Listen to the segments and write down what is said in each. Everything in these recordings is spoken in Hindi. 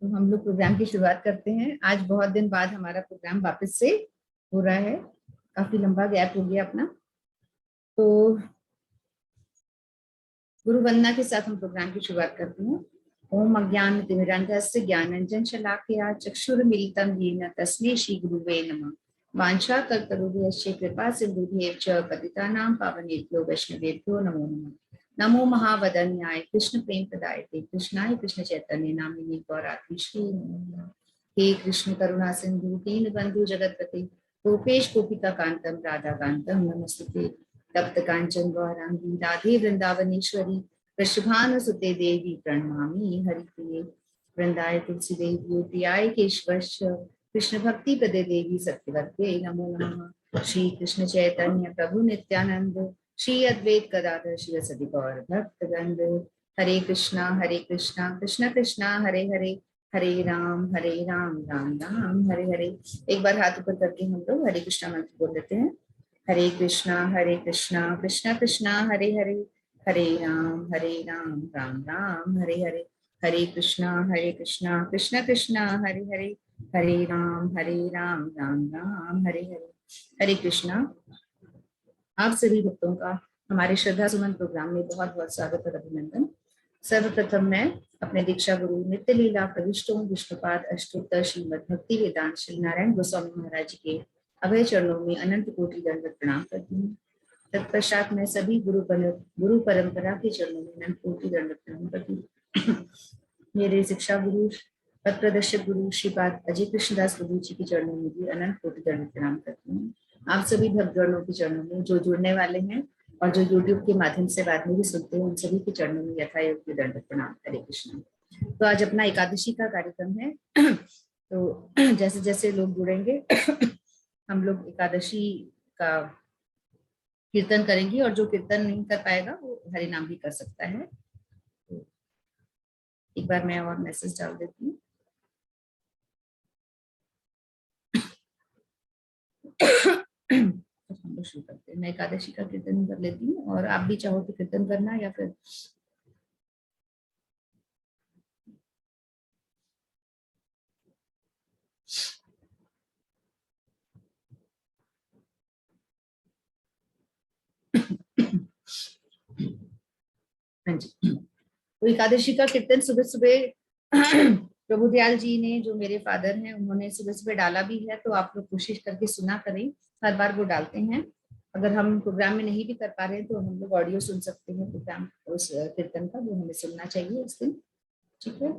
तो हम लोग प्रोग्राम की शुरुआत करते हैं। आज बहुत दिन बाद हमारा प्रोग्राम वापस से हो रहा है, काफी लंबा गैप हो गया अपना। तो गुरु वंदना के साथ हम प्रोग्राम की शुरुआत करते हैं। ओम अज्ञानतिमिरान्धस्य ज्ञानांजन शलाकया चक्षुरुन्मीलितं येन तस्मै श्री गुरुवे नमः। वाञ्छाकल्पतरुभ्यश्च कृपा सिन्धुभ्यश्च च पतितानां पावनेभ्यो वैष्णवेभ्यो नमो नमः। नमो महावदन्याय कृष्ण प्रेम प्रदायते कृष्णाय कृष्ण चैतन्य नामिने गौराधीश्वरी नमो नमः। हे कृष्ण करुणा सिंधु दीन बंधु जगतपते गोपेश गोपिका कांतम राधा कांतम नमस्ते। तप्त कांचन गौरांगी राधे वृंदावनेश्वरी वृषभानुसुते देवी प्रणमामि हरिप्रिये। वृंदाय तुलसी देवी प्रियाय केशवश्च कृष्ण भक्ति प्रदे देवी सत्यवते नमो नमः। श्री कृष्ण चैतन्य प्रभु नित्यानंद श्री अद्वैत गदाधर शिवसदि गौर भक्तवृंद। हरे कृष्णा कृष्ण कृष्णा हरे हरे, हरे राम राम राम हरे हरे। एक बार हाथ ऊपर करके हम लोग हरे कृष्णा मंत्र बोल देते हैं। हरे कृष्णा कृष्ण कृष्णा हरे हरे, हरे राम राम राम हरे हरे। हरे कृष्णा कृष्ण कृष्णा हरे हरे, हरे राम राम राम हरे हरे। हरे कृष्णा। आप सभी भक्तों का हमारे श्रद्धा सुमन प्रोग्राम में बहुत बहुत स्वागत और अभिनंदन। सर्वप्रथम मैं अपने दीक्षा गुरु नित्य लीला प्रविष्टों विष्णुपाद अष्टोत्तर श्रीमद भक्ति वेदांत श्री नारायण गोस्वामी महाराज जी के अभय चरणों में अनंत कोटि दंडवत प्रणाम करती हूँ। तत्पश्चात मैं सभी गुरु परंपरा के चरणों में अनंत कोटि दंडवत प्रणाम करती हूँ। मेरे शिक्षा गुरु पथ प्रदर्शक गुरु श्रीपाद अजय कृष्णदास प्रभु जी के चरणों में भी अनंत कोटि दंडवत प्रणाम करती हूँ। आप सभी भक्तगणों के चरणों में जो जुड़ने वाले हैं और जो यूट्यूब के माध्यम से बाद में भी सुनते हैं, उन सभी के चरणों में यथायोग्य दंडवत प्रणाम। हरे कृष्ण। तो आज अपना एकादशी का कार्यक्रम है। तो जैसे जैसे लोग जुड़ेंगे हम लोग एकादशी का कीर्तन करेंगे, और जो कीर्तन नहीं कर पाएगा वो हरि नाम भी कर सकता है। तो एक बार मैं और मैसेज डाल देती हूँ। हम लोग शुरू करते हैं। मैं एकादशी का कीर्तन कर लेती हूँ, और आप भी चाहो तो कीर्तन करना, या फिर हाँ जी। तो एकादशी का कीर्तन सुबह सुबह प्रभु दयाल जी ने, जो मेरे फादर हैं, उन्होंने सुबह सुबह डाला भी है। तो आप लोग कोशिश करके सुना करें, हर बार वो डालते हैं। अगर हम प्रोग्राम में नहीं भी कर पा रहे हैं तो हम लोग ऑडियो सुन सकते हैं प्रोग्राम उस कीर्तन का, जो हमें सुनना चाहिए उस दिन। ठीक है।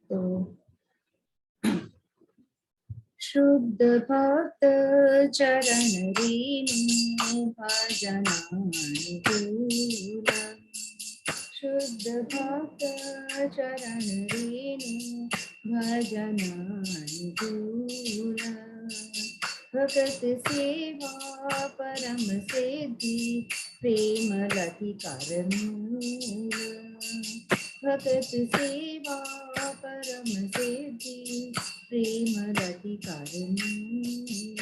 तो शुद्ध भक्त चरण रेणु भजनानुकूल, शुद्ध भक्त चरण रेणु भजनानुकूल, भगत सेवा परम सिद्धि प्रेम लतिकार मूल, भगत सेवा परम सिद्धि प्रेम लतिकार मूल,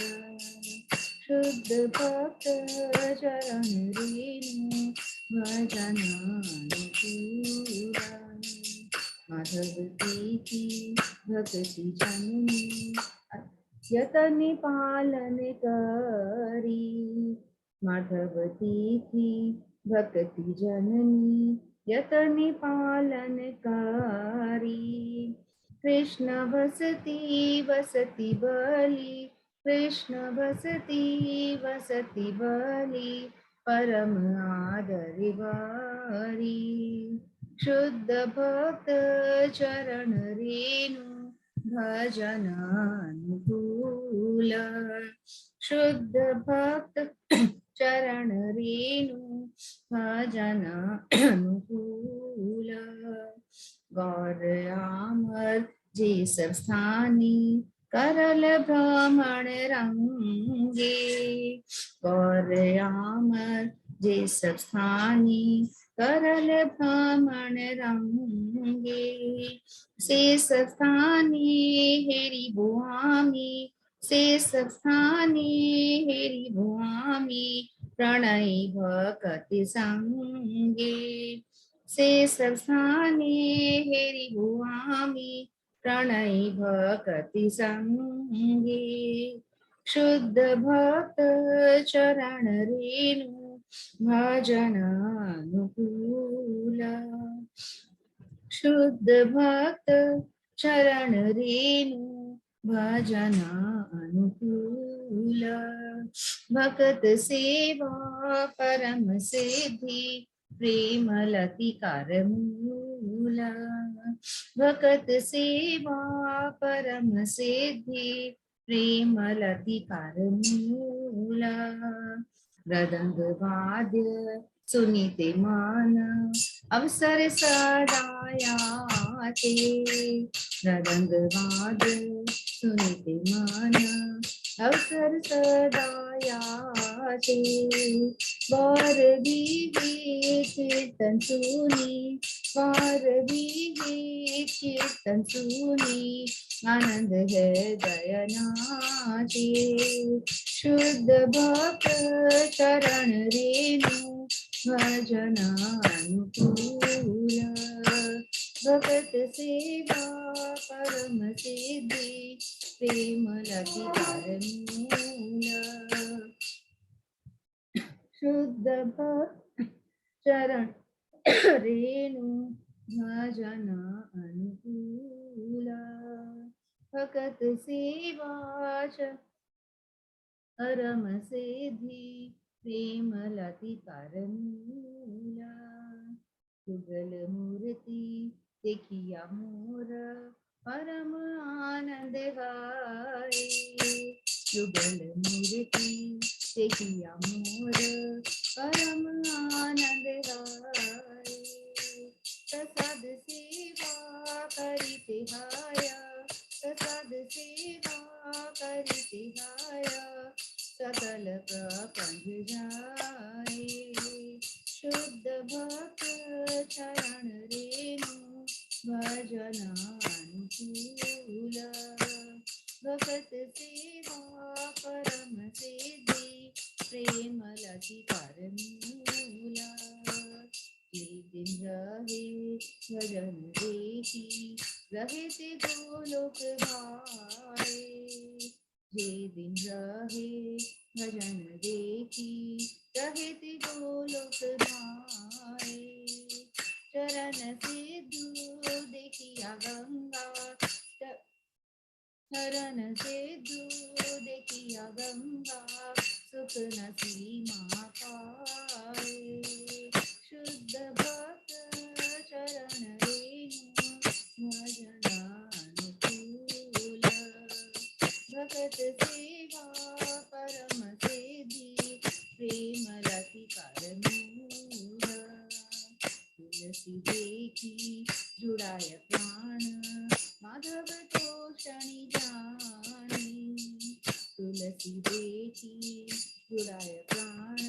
शुद्ध भक्त चरण रेणु भजनानुकूल, माधव की भक्ति जननी यतन पालन करी, माधवती की भक्ति जननी यतन पालन करी, कृष्ण बसती बसती बली, कृष्ण बसती बसती बली परम आदर बारी, शुद्ध भक्त चरण रेणु भजनानुकूल, शुद्ध भक्त चरण रेणु भजनानुकूल, गौर आमर जे सब स्थानी करल ब्राह्मण रंगे, गौर आमर जे सब स्थानी करल ब्राह्मण रंगे, से स्थानी हेरी भुआमी, से स्थानी हेरी भुआमी प्रणय भक्ति संगे, से स्थानी हेरी भुआमी प्रणयी भक्ति संगी शुद्ध भक्त चरण रेणु भजन अनुकूल शुद्ध भक्त चरण रेणु भजन अनुकूल भक्त सेवा परम सिद्धि प्रेम लतिकार मूल भक्त सेवा परम सिद्धि प्रेम लतिकार मूल मृदंग वाद्य सुनीते मान अवसर सदायाते मृदंग वाद्य सुनीते मान अवसर सदायाते बार बीहे कीर्तन सुनी बार बीहे कीर्तन सुनी आनंद हृदय नाचे शुद्ध भक्त चरण रेणु भजन अनुकूल भगत सेवा परम सिद्धि प्रेम लतिकार मूल शुद्ध भक्त चरण रेणु भजन अनुकूल भगत सेवा परम सिद्धि प्रेम लतिकार मूल युगल मूर्ति देखिया मोर परम आनंद गाए युगल मूर्ति देखिया मोर परम आनंद गाए प्रसाद सेवा करिते हाया प्रसाद सेवा करिते हाया सकल प्रपंच जाए शुद्ध भक्त चरण रेणु भजन अनुकूल भगत सेवा परम सिद्धि प्रेम लतिकार मूल जे दिन रहे भजन देखी रहे ते गोलोक भाए जे दिन रहे भजन देखी रहे ते गोलोक भाए चरण सिद्धू देखिया गंगा चरण सिद्धू देखिया गंगा सुख न सीमा पाए शुद्ध भक्त चरण रेणु भजन अनुकूल भगत सेवा परम सिद्धि प्रेम लतिकार मूल तुलसी देखी जुड़ाय प्राण माधव तोषणी जानी तुलसी देखी जुड़ाय प्राण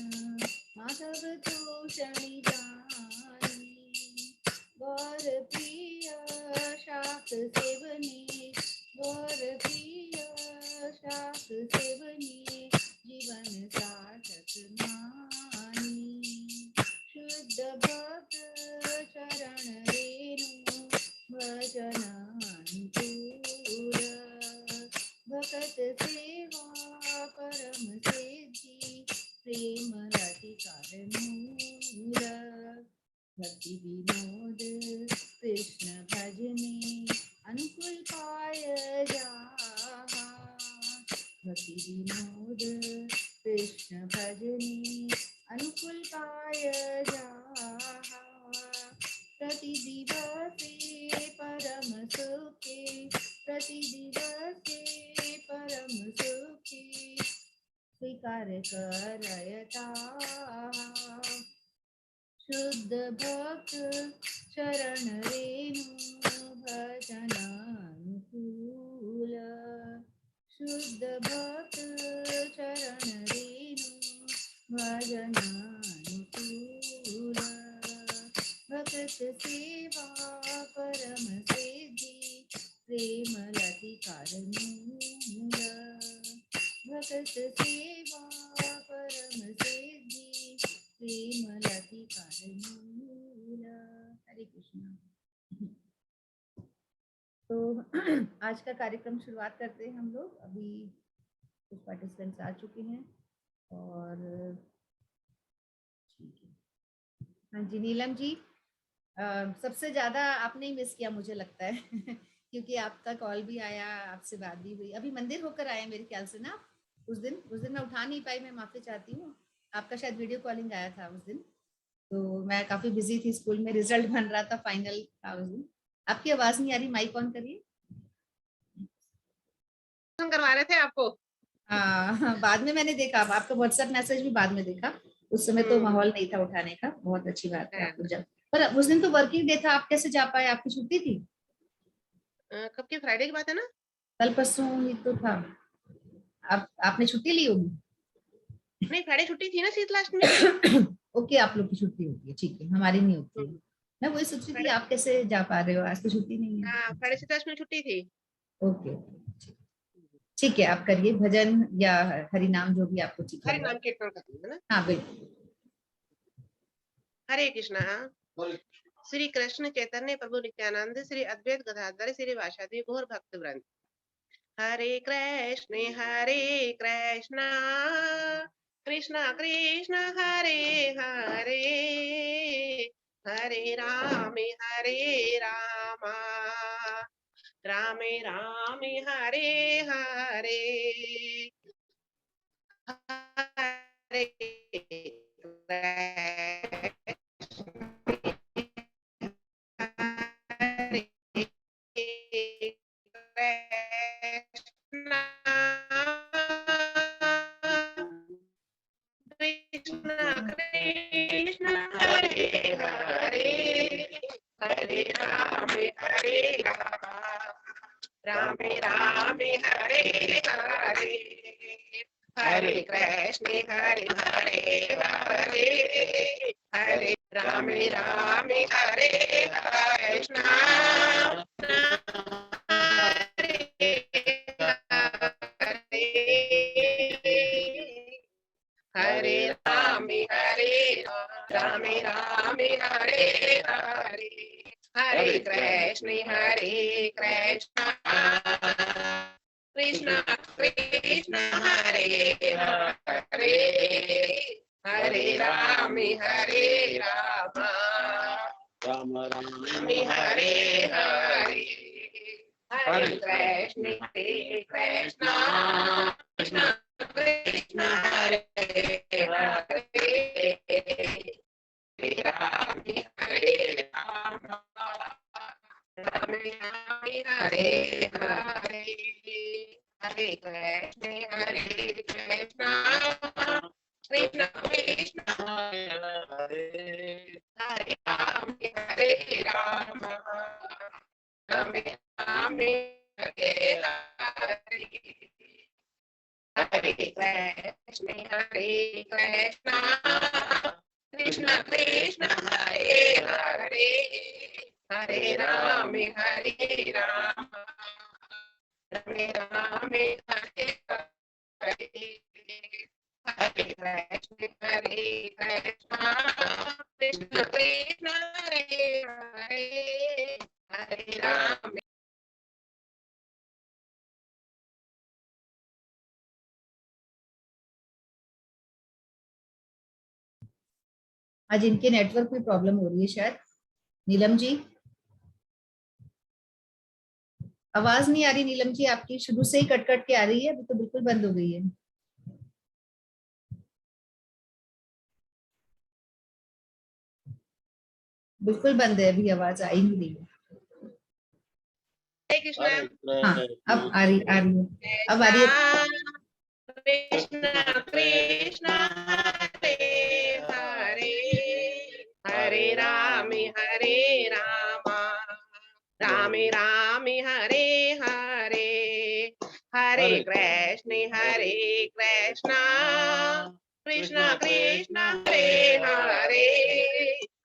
माधव तोषणी जानी गौर प्रिय शाक सेवनी गौर प्रिय शाक सेवनी जीवन सार्थक मानी शुद्ध भक्त चरण रेणु भजन अनुकूल भगत सेवा परम सिद्धि प्रेम लतिकार मूल भक्ति विनोद कृष्ण भजने अनुकूल पाय जाहा भक्ति विनोद कृष्ण भजने अनुकूल पाय जाहा प्रति दिवसे परम सुखे प्रति दिवसे परम सुखे स्वीकार करयता शुद्ध भक्त चरण रेणु भजन अनुकूल शुद्ध भक्त चरण रेणु भजन अनुकूल भगत सेवा परम सिद्धि प्रेम लतिकार मूल भगत सेवा परम सिद्धि प्रेम लतिकार मूल। हरे कृष्ण। तो आज का कार्यक्रम शुरुआत करते हैं हम लोग। अभी कुछ पार्टिसिपेंट्स आ चुके हैं और ठीक है। हाँ जी नीलम जी, सबसे ज्यादा आपने ही मिस किया मुझे लगता है क्योंकि आपका कॉल भी आया, आपसे बात भी हुई। अभी मंदिर होकर आए मेरे ख्याल से ना। उस दिन मैं उठा नहीं पाई, मैं माफी चाहती हूँ। आपका शायद वीडियो कॉलिंग आया था उस दिन, तो मैं काफी बिजी थी, स्कूल में रिजल्ट बन रहा था, फाइनल था उस दिन। आपकी आवाज नहीं आ रही, माइक ऑन करिए। हम करवा रहे थे आपको। बाद में मैंने देखा, आपका व्हाट्सएप मैसेज भी बाद में देखा। उस समय तो माहौल नहीं था उठाने का। बहुत अच्छी बात है आपको जब, पर उस दिन तो वर्किंग डे था, आप कैसे जा पाए? आपकी छुट्टी थी? कब की फ्राइडे की बात है ना? कल परसों ही तो था। आपने छुट्टी ली होगी। नहीं, फ्राइडे छुट्टी थी ना शीतलाष्टमी की। ओके, आप लोग की छुट्टी होती है, ठीक है, हमारी नहीं होती है। मैं वही सोच रही थी फ्राइडे, आप कैसे जा पा रहे हो, आज तो छुट्टी नहीं है। हाँ फ्राइडे शीतलाष्टमी की छुट्टी थी। ओके, ठीक है, आप करिए भजन या हरि नाम, जो भी आपको ठीक हरे लग रहा नाम है। कीर्तन करती है ना। हाँ बिल्कुल। हरे कृष्णा। श्री कृष्ण चैतन्य प्रभु नित्यानंद श्री अद्वैत गदाधर श्री वासादि गौर भक्त वृंद। हरे कृष्ण कृष्ण कृष्ण हरे हरे, हरे राम राम राम हरे हरे, हरे हरे कृष्णा कृष्ण कृष्ण हरे हरे, हरे राम राम राम हरे हरे, हरे कृष्ण हरे हरे हरे, हरे राम हरे कृष्ण हरे हरे, हरे राम राम हरे हरे, हरे कृष्ण कृष्ण कृष्ण हरे हरे, हरे राम राम राम हरे हरे, हरे कृष्ण कृष्ण कृष्ण हरे हरे, राम हरे राम राम हरे हरे, हरे कृष्ण कृष्ण कृष्ण हरे हरे, राम राम राम हरे हरे, हरे कृष्ण कृष्ण कृष्ण हरे हरे, हरे राम राम राम हरे हरे, हरे कृष्ण कृष्ण कृष्ण हरे हरे, हरे राम। आज इनके नेटवर्क में प्रॉब्लम हो रही है शायद। नीलम जी, आवाज नहीं आ रही नीलम जी आपकी, शुरू से ही कट कट के आ रही है, अभी तो बिल्कुल बंद हो गई है। बिल्कुल बंद है, अभी आवाज आई ही नहीं है। हरे कृष्णा। हाँ, अब आ रही है, अब आ रही है। कृष्ण कृष्ण हरे हरे, हरे राम राम राम हरे हरे, हरे कृष्ण कृष्ण कृष्ण हरे हरे,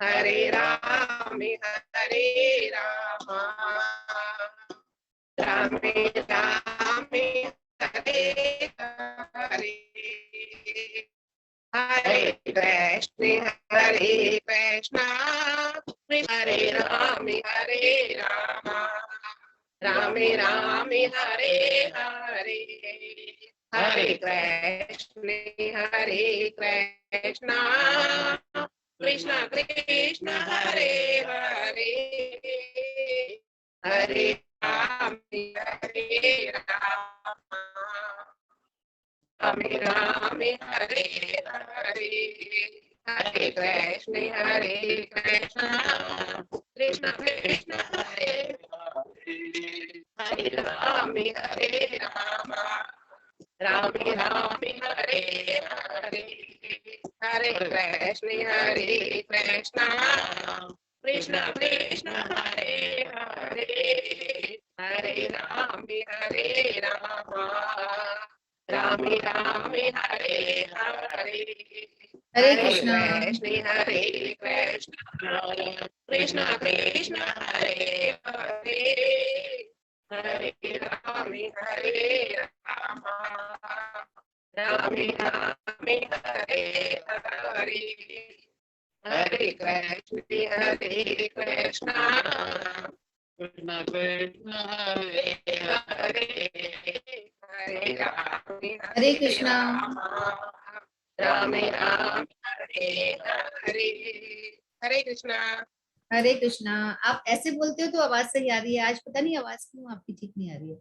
हरे राम राम राम हरे हरे, हरे कृष्ण कृष्ण हरे राम रामे रामे हरे हरे, हरे कृष्ण कृष्ण कृष्ण हरे हरे, हरे राम रामे रामे हरे हरे, हरे कृष्ण कृष्ण कृष्ण हरे हरे, हरे राम रामे रामे हरे हरे, हरे कृष्ण कृष्ण कृष्ण हरे हरे, हरे राम रामे रामे हरे हरे, हरे कृष्णा। कृष्ण कृष्ण कृष्ण हरे हरे, हरे राम रामे रामे हरे हरे, हरे कृष्ण कृष्ण कृष्ण हरे हरे, हरे राम हरे कृष्णा। रामे राम हरे हरे, हरे कृष्णा। हरे कृष्णा। आप ऐसे बोलते हो तो आवाज सही आ रही है, आज पता नहीं आवाज क्यों आपकी ठीक नहीं आ रही है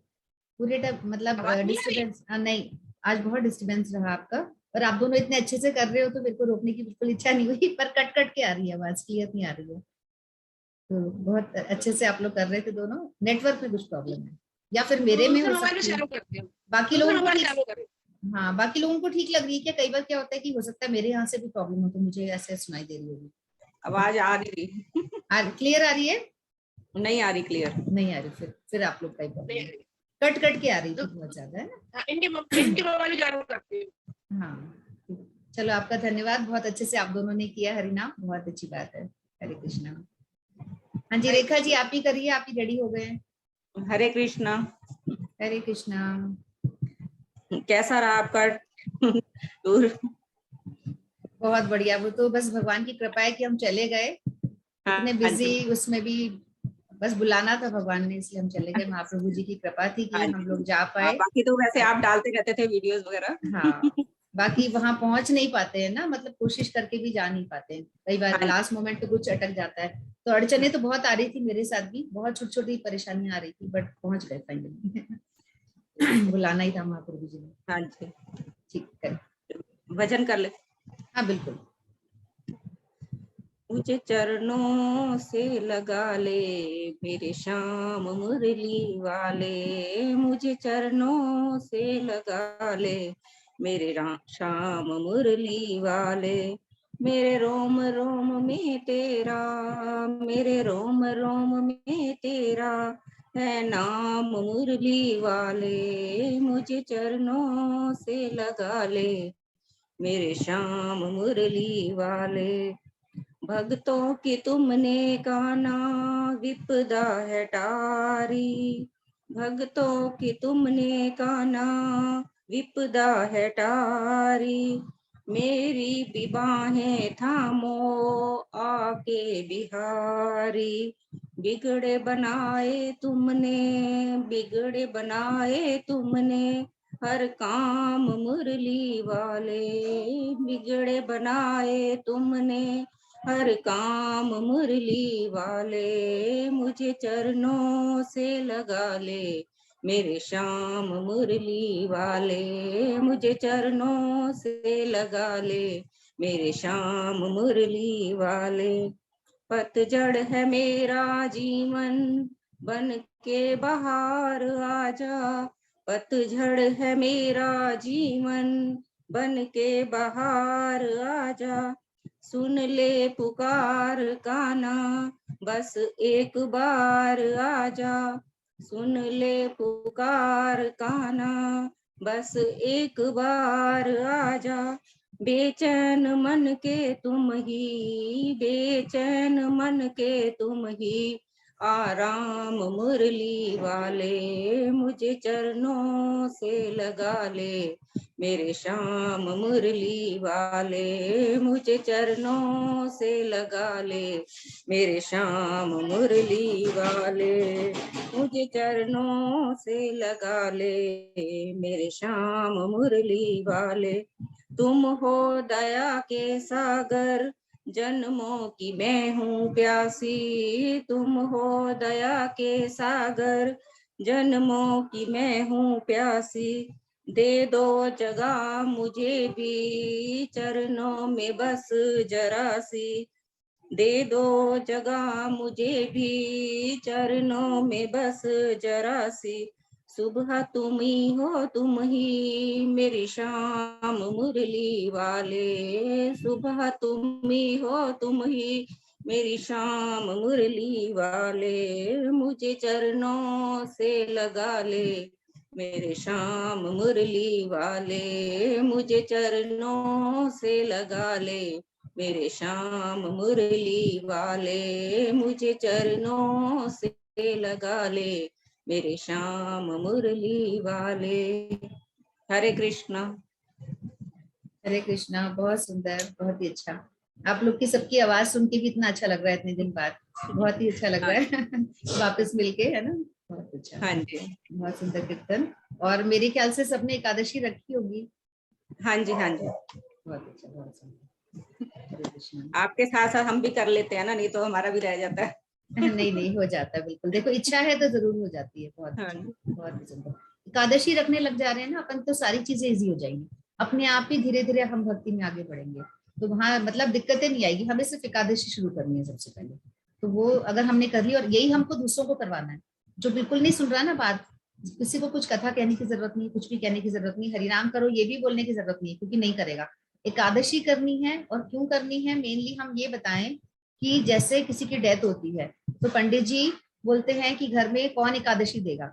पूरे टाइम, मतलब आवाज नहीं आ रही? डिस्टरबेंस नहीं, आज बहुत डिस्टरबेंस रहा आपका। और आप दोनों इतने अच्छे से कर रहे हो तो मेरे को रोकने की बिल्कुल इच्छा नहीं हुई, पर कट कट के आ रही है आवाज, क्लियर नहीं आ रही है। तो बहुत अच्छे से आप लोग कर रहे थे दोनों, नेटवर्क में कुछ प्रॉब्लम है या फिर मेरे में दूसरा हो मोबाइल में सकती है। चालू करती हूँ, बाकी दूसरा लोगों को मोबाइल ठीक, चालू करें। हाँ बाकी लोगों को ठीक लग रही है क्या? कई बार क्या होता है कि हो सकता है मेरे यहाँ से भी प्रॉब्लम हो तो मुझे ऐसे सुनाई दे रही होगी। आवाज आ रही क्लियर आ रही है? नहीं आ रही क्लियर नहीं आ रही, फिर आप लोग का ही नहीं प्रॉब्लम आ है, रही। कट कट के आ रही थी बहुत ज्यादा, है ना? हाँ, इनके मोबाइल में चालू करती हूँ। हाँ चलो, आपका धन्यवाद, बहुत अच्छे से आप दोनों ने किया हरिनाम, बहुत अच्छी बात है। हरे कृष्णा। हाँ जी रेखा जी, आप ही करिए, आप ही रेडी हो गए हैं। हरे कृष्णा। हरे कृष्णा। कैसा रहा आपका टूर? बहुत बढ़िया, वो तो बस भगवान की कृपा है कि हम चले गए, इतने हाँ बिजी, जी, उसमें भी बस बुलाना था भगवान ने, इसलिए हम चले गए। महाप्रभु जी की कृपा थी कि हाँ हम जी। लोग जा हाँ, पाए। बाकी तो वैसे आप डालते रहते थे वीडियोस वगैरह। हाँ बाकी वहां पहुंच नहीं पाते हैं ना, मतलब कोशिश करके भी जा नहीं पाते हैं, कई बार हाँ जी, लास्ट मोमेंट पे कुछ अटक जाता है। तो अड़चने हाँ, तो बहुत आ रही थी, मेरे साथ भी बहुत छोटी छोटी परेशानियां आ रही थी, बट पहुंच गए फाइनली। बुलाना ही था महाप्रभु जी ने। हाँ जी। ठीक है। भजन कर ले। हाँ बिल्कुल। मुझे चरणों से लगा ले मेरे श्याम मुरली वाले, मुझे चरणों से लगा ले मेरे श्याम मुरली वाले, मेरे रोम रोम में तेरा, मेरे रोम रोम में तेरा है नाम मुरली वाले, मुझे चरणों से लगा ले मेरे श्याम मुरली वाले। भक्तों की तुमने काना विपदा है टारी, भक्तों की तुमने काना विपदा है टारी, मेरी भी बाहें थामो आके बिहारी, बिगड़े बनाए तुमने, बिगड़े बनाए तुमने हर काम मुरली वाले, बिगड़े बनाए तुमने हर काम मुरली वाले, मुझे चरणों से लगा ले मेरे श्याम मुरली वाले, मुझे चरणों से लगा ले मेरे श्याम मुरली वाले। पतझड़ है मेरा जीवन बन के बाहर आजा, पतझड़ है मेरा जीवन बन के बाहर आजा, सुन ले पुकार काना बस एक बार आजा, सुन ले पुकार काना बस एक बार आजा, बेचैन मन के तुम ही, बेचैन मन के तुम ही आराम मुरली वाले, मुझे चरणों से लगा ले मेरे श्याम मुरली वाले, मुझे चरणों से लगा ले, मेरे श्याम मुरली वाले, मुझे चरणों से लगा ले, मेरे श्याम मुरली वाले। तुम हो दया के सागर, जन्मों की मैं हूँ प्यासी, तुम हो दया के सागर, जन्मों की मैं हूँ प्यासी। दे दो जगह मुझे भी, चरणों में बस जरा सी, दे दो जगह मुझे भी, चरणों में बस जरा सी। सुबह तुम ही मेरी शाम मुरली वाले, सुबह तुम ही मेरी शाम मुरली वाले, मुझे चरणों से लगा ले, मेरे श्याम मुरली वाले, मुझे चरणों से लगा ले, मेरे श्याम मुरली वाले, मुझे चरणों से लगा ले, मेरे श्याम मुरली वाले। हरे कृष्णा। हरे कृष्णा। बहुत सुंदर, बहुत ही अच्छा। आप लोग की सबकी आवाज सुन के भी इतना अच्छा लग रहा है इतने दिन बाद, बहुत ही अच्छा लग रहा है वापस मिलके, है ना। बहुत अच्छा। हाँ जी, बहुत सुंदर कीर्तन। और मेरे ख्याल से सबने एकादशी रखी होगी। हाँ जी, हाँ जी। बहुत अच्छा, बहुत सुंदर। हरे कृष्णा। आपके साथ साथ हम भी कर लेते हैं ना, नहीं तो हमारा भी रह जाता है। नहीं नहीं, हो जाता है बिल्कुल। देखो इच्छा है तो जरूर हो जाती है। बहुत हाँ अच्छा, जी, बहुत ही सुंदर। एकादशी रखने लग जा रहे हैं ना अपन, तो सारी चीजें इजी हो जाएंगी अपने आप ही। धीरे धीरे हम भक्ति में आगे बढ़ेंगे, तो वहां मतलब दिक्कतें नहीं आएगी। हमें सिर्फ एकादशी शुरू करनी है सबसे पहले। तो वो अगर हमने कर ली, और यही हमको दूसरों को करवाना है, जो बिल्कुल नहीं सुन रहा ना बात, किसी को कुछ कथा कहने की जरूरत नहीं, कुछ भी कहने की जरूरत नहीं, हरिनाम करो ये भी बोलने की जरूरत नहीं है, क्योंकि नहीं करेगा। एकादशी करनी है, और क्यों करनी है मेनली हम ये बताएं कि जैसे किसी की डेथ होती है, तो पंडित जी बोलते हैं कि घर में कौन एकादशी देगा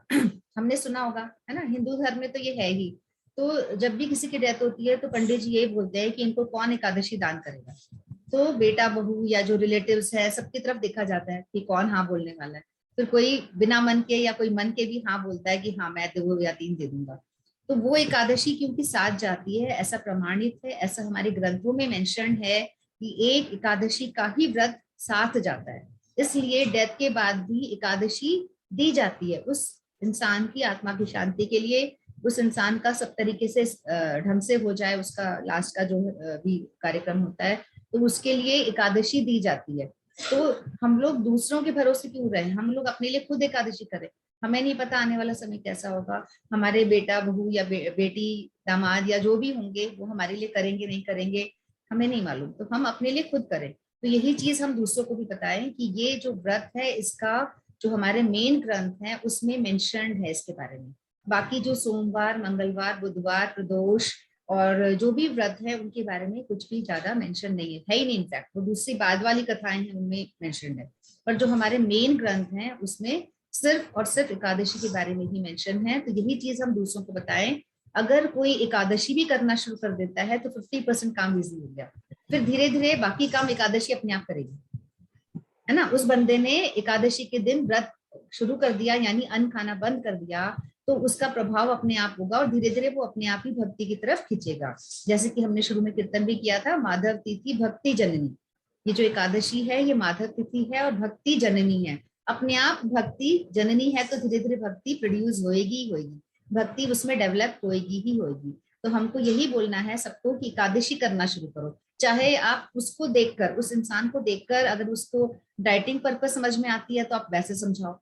हमने सुना होगा, है ना। हिंदू धर्म में तो ये है ही। तो जब भी किसी की डेथ होती है, तो पंडित जी यही बोलते हैं कि इनको कौन एकादशी दान करेगा। तो बेटा बहू या जो रिलेटिव्स है, सबकी तरफ देखा जाता है कि कौन हाँ बोलने वाला है। फिर कोई बिना मन के या कोई मन के भी हाँ बोलता है कि हाँ मैं 2 या 3 दे दूंगा। तो वो एकादशी क्योंकि साथ जाती है, ऐसा प्रमाणित है, ऐसा हमारे ग्रंथों में मेंशन है कि एक एकादशी का ही व्रत साथ जाता है। इसलिए डेथ के बाद भी एकादशी दी जाती है, उस इंसान की आत्मा की शांति के लिए, उस इंसान का सब तरीके से ढंग से हो जाए, उसका लास्ट का जो भी कार्यक्रम होता है, तो उसके लिए एकादशी दी जाती है। तो हम लोग दूसरों के भरोसे क्यों रहे, हम लोग अपने लिए खुद एकादशी करें। हमें नहीं पता आने वाला समय कैसा होगा, हमारे बेटा बहू या बेटी दामाद या जो भी होंगे, वो हमारे लिए करेंगे नहीं करेंगे, हमें नहीं मालूम। तो हम अपने लिए खुद करें। तो यही चीज हम दूसरों को भी बताएं कि ये जो व्रत है, इसका जो हमारे मेन ग्रंथ है उसमें मेंशन्ड है इसके बारे में। बाकी जो सोमवार, मंगलवार, बुधवार, प्रदोष और जो भी व्रत है, उनके बारे में कुछ भी ज्यादा मेंशन नहीं है ही नहीं। इनफैक्ट वो दूसरी बाद वाली कथाएं हैं उनमें मेंशन है, पर जो हमारे मेन ग्रंथ हैं उसमें सिर्फ और सिर्फ एकादशी के बारे में ही मेंशन है। तो यही चीज हम दूसरों को बताएं। अगर कोई एकादशी भी करना शुरू कर देता है तो 50% काम इजी हो गया। फिर धीरे धीरे बाकी काम एकादशी अपने आप करेगी, है ना। उस बंदे ने एकादशी के दिन व्रत शुरू कर दिया, यानी अन्न खाना बंद कर दिया, तो उसका प्रभाव अपने आप होगा और धीरे धीरे वो अपने आप ही भक्ति की तरफ खींचेगा। जैसे कि हमने शुरू में कीर्तन भी किया था, माधव तिथि भक्ति जननी। ये जो एकादशी है, ये माधव तिथि है और भक्ति जननी है। अपने आप भक्ति जननी है, तो धीरे धीरे भक्ति प्रोड्यूस होएगी होएगी, भक्ति उसमें डेवलप होएगी ही होएगी। तो हमको यही बोलना है सबको कि एकादशी करना शुरू करो। चाहे आप उसको देखकर, उस इंसान को देखकर, अगर उसको डाइटिंग पर्पस समझ में आती है तो आप वैसे समझाओ,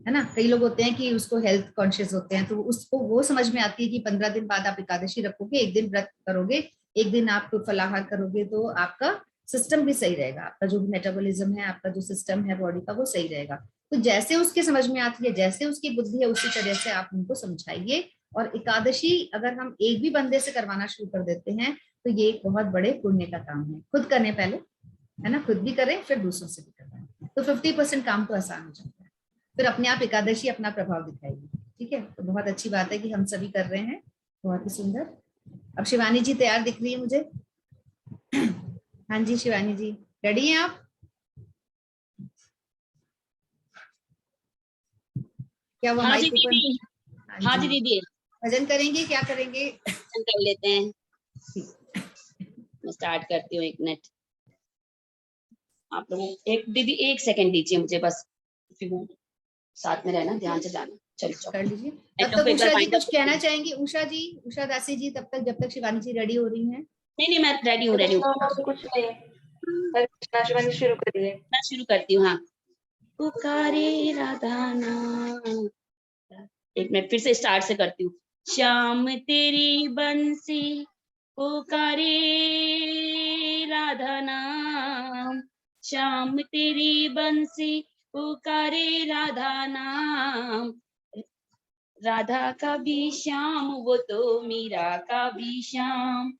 है ना। कई लोग होते हैं कि उसको हेल्थ कॉन्शियस होते हैं, तो उसको वो समझ में आती है कि 15 दिन बाद आप एकादशी रखोगे, एक दिन व्रत करोगे, एक दिन आप फलाहार करोगे, तो आपका सिस्टम भी सही रहेगा, आपका जो मेटाबॉलिज्म है, आपका जो सिस्टम है बॉडी का, वो सही रहेगा। तो जैसे उसके समझ में आती है, जैसे उसकी बुद्धि है, उसी तरह से आप उनको समझाइए। और एकादशी अगर हम एक भी बंदे से करवाना शुरू कर देते हैं, तो ये एक बहुत बड़े पुण्य का काम है। खुद करने पहले, है ना, खुद भी करें फिर दूसरों से भी करवाएं, तो 50% काम तो आसान हो जाता है। फिर अपने आप एकादशी अपना प्रभाव दिखाएगी। ठीक है, तो बहुत अच्छी बात है कि हम सभी कर रहे हैं, बहुत ही सुंदर। अब शिवानी जी तैयार दिख रही है मुझे। हाँ जी शिवानी जी, रेडी हैं आप? क्या वो हाँ जी माइक ऊपर? दीदी। हाँ जी दीदी। भजन करेंगे, क्या करेंगे? दर्शन कर लेते हैं। मैं स्टार्ट करती हूँ, 1 मिनट। आप लोग एक दीदी 1 सेकंड दीजिए मुझे बस, साथ में रहना, ध्यान से जाना। चलो कर लीजिए। तब तक उषा जी कुछ कहना चाहेंगी? उषा जी, उषा दासी जी, तब तक जब तक शिवानी जी रेडी हो रही हैं। नहीं मैं रेडी हूँ, रेडी हूँ। कुछ नहीं, शिवानी शुरू करिए। मैं शुरू करती हूँ। हाँ, पुकारे राधा नाम। 1 मिनट, फिर से स्टार्ट से करती हूँ। श्याम तेरी बंसी पुकारे राधा नाम, श्याम तेरी बंसी पुकारे राधा नाम। राधा का भी श्याम वो तो मीरा का भी श्याम,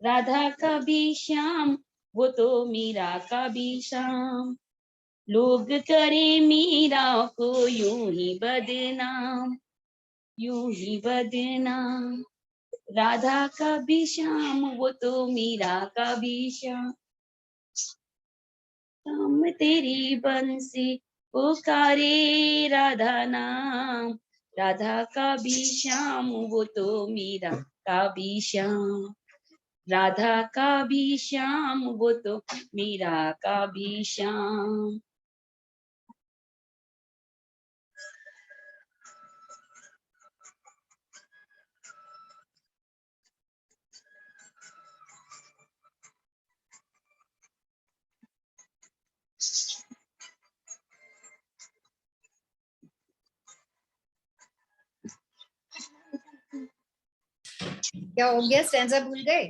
राधा का भी श्याम वो तो मीरा का भी श्याम। लोग करे मीरा को यूं ही बदनाम, यूं ही बदनाम। राधा का भी श्याम वो तो मीरा का भी श्याम। श्याम तेरी बंसी पुकारे राधा नाम, राधा का भी श्याम वो तो मीरा का भी श्याम, राधा का भी श्याम वो तो मीरा का भी श्याम। क्या हो गया, स्टैंजा भूल गए?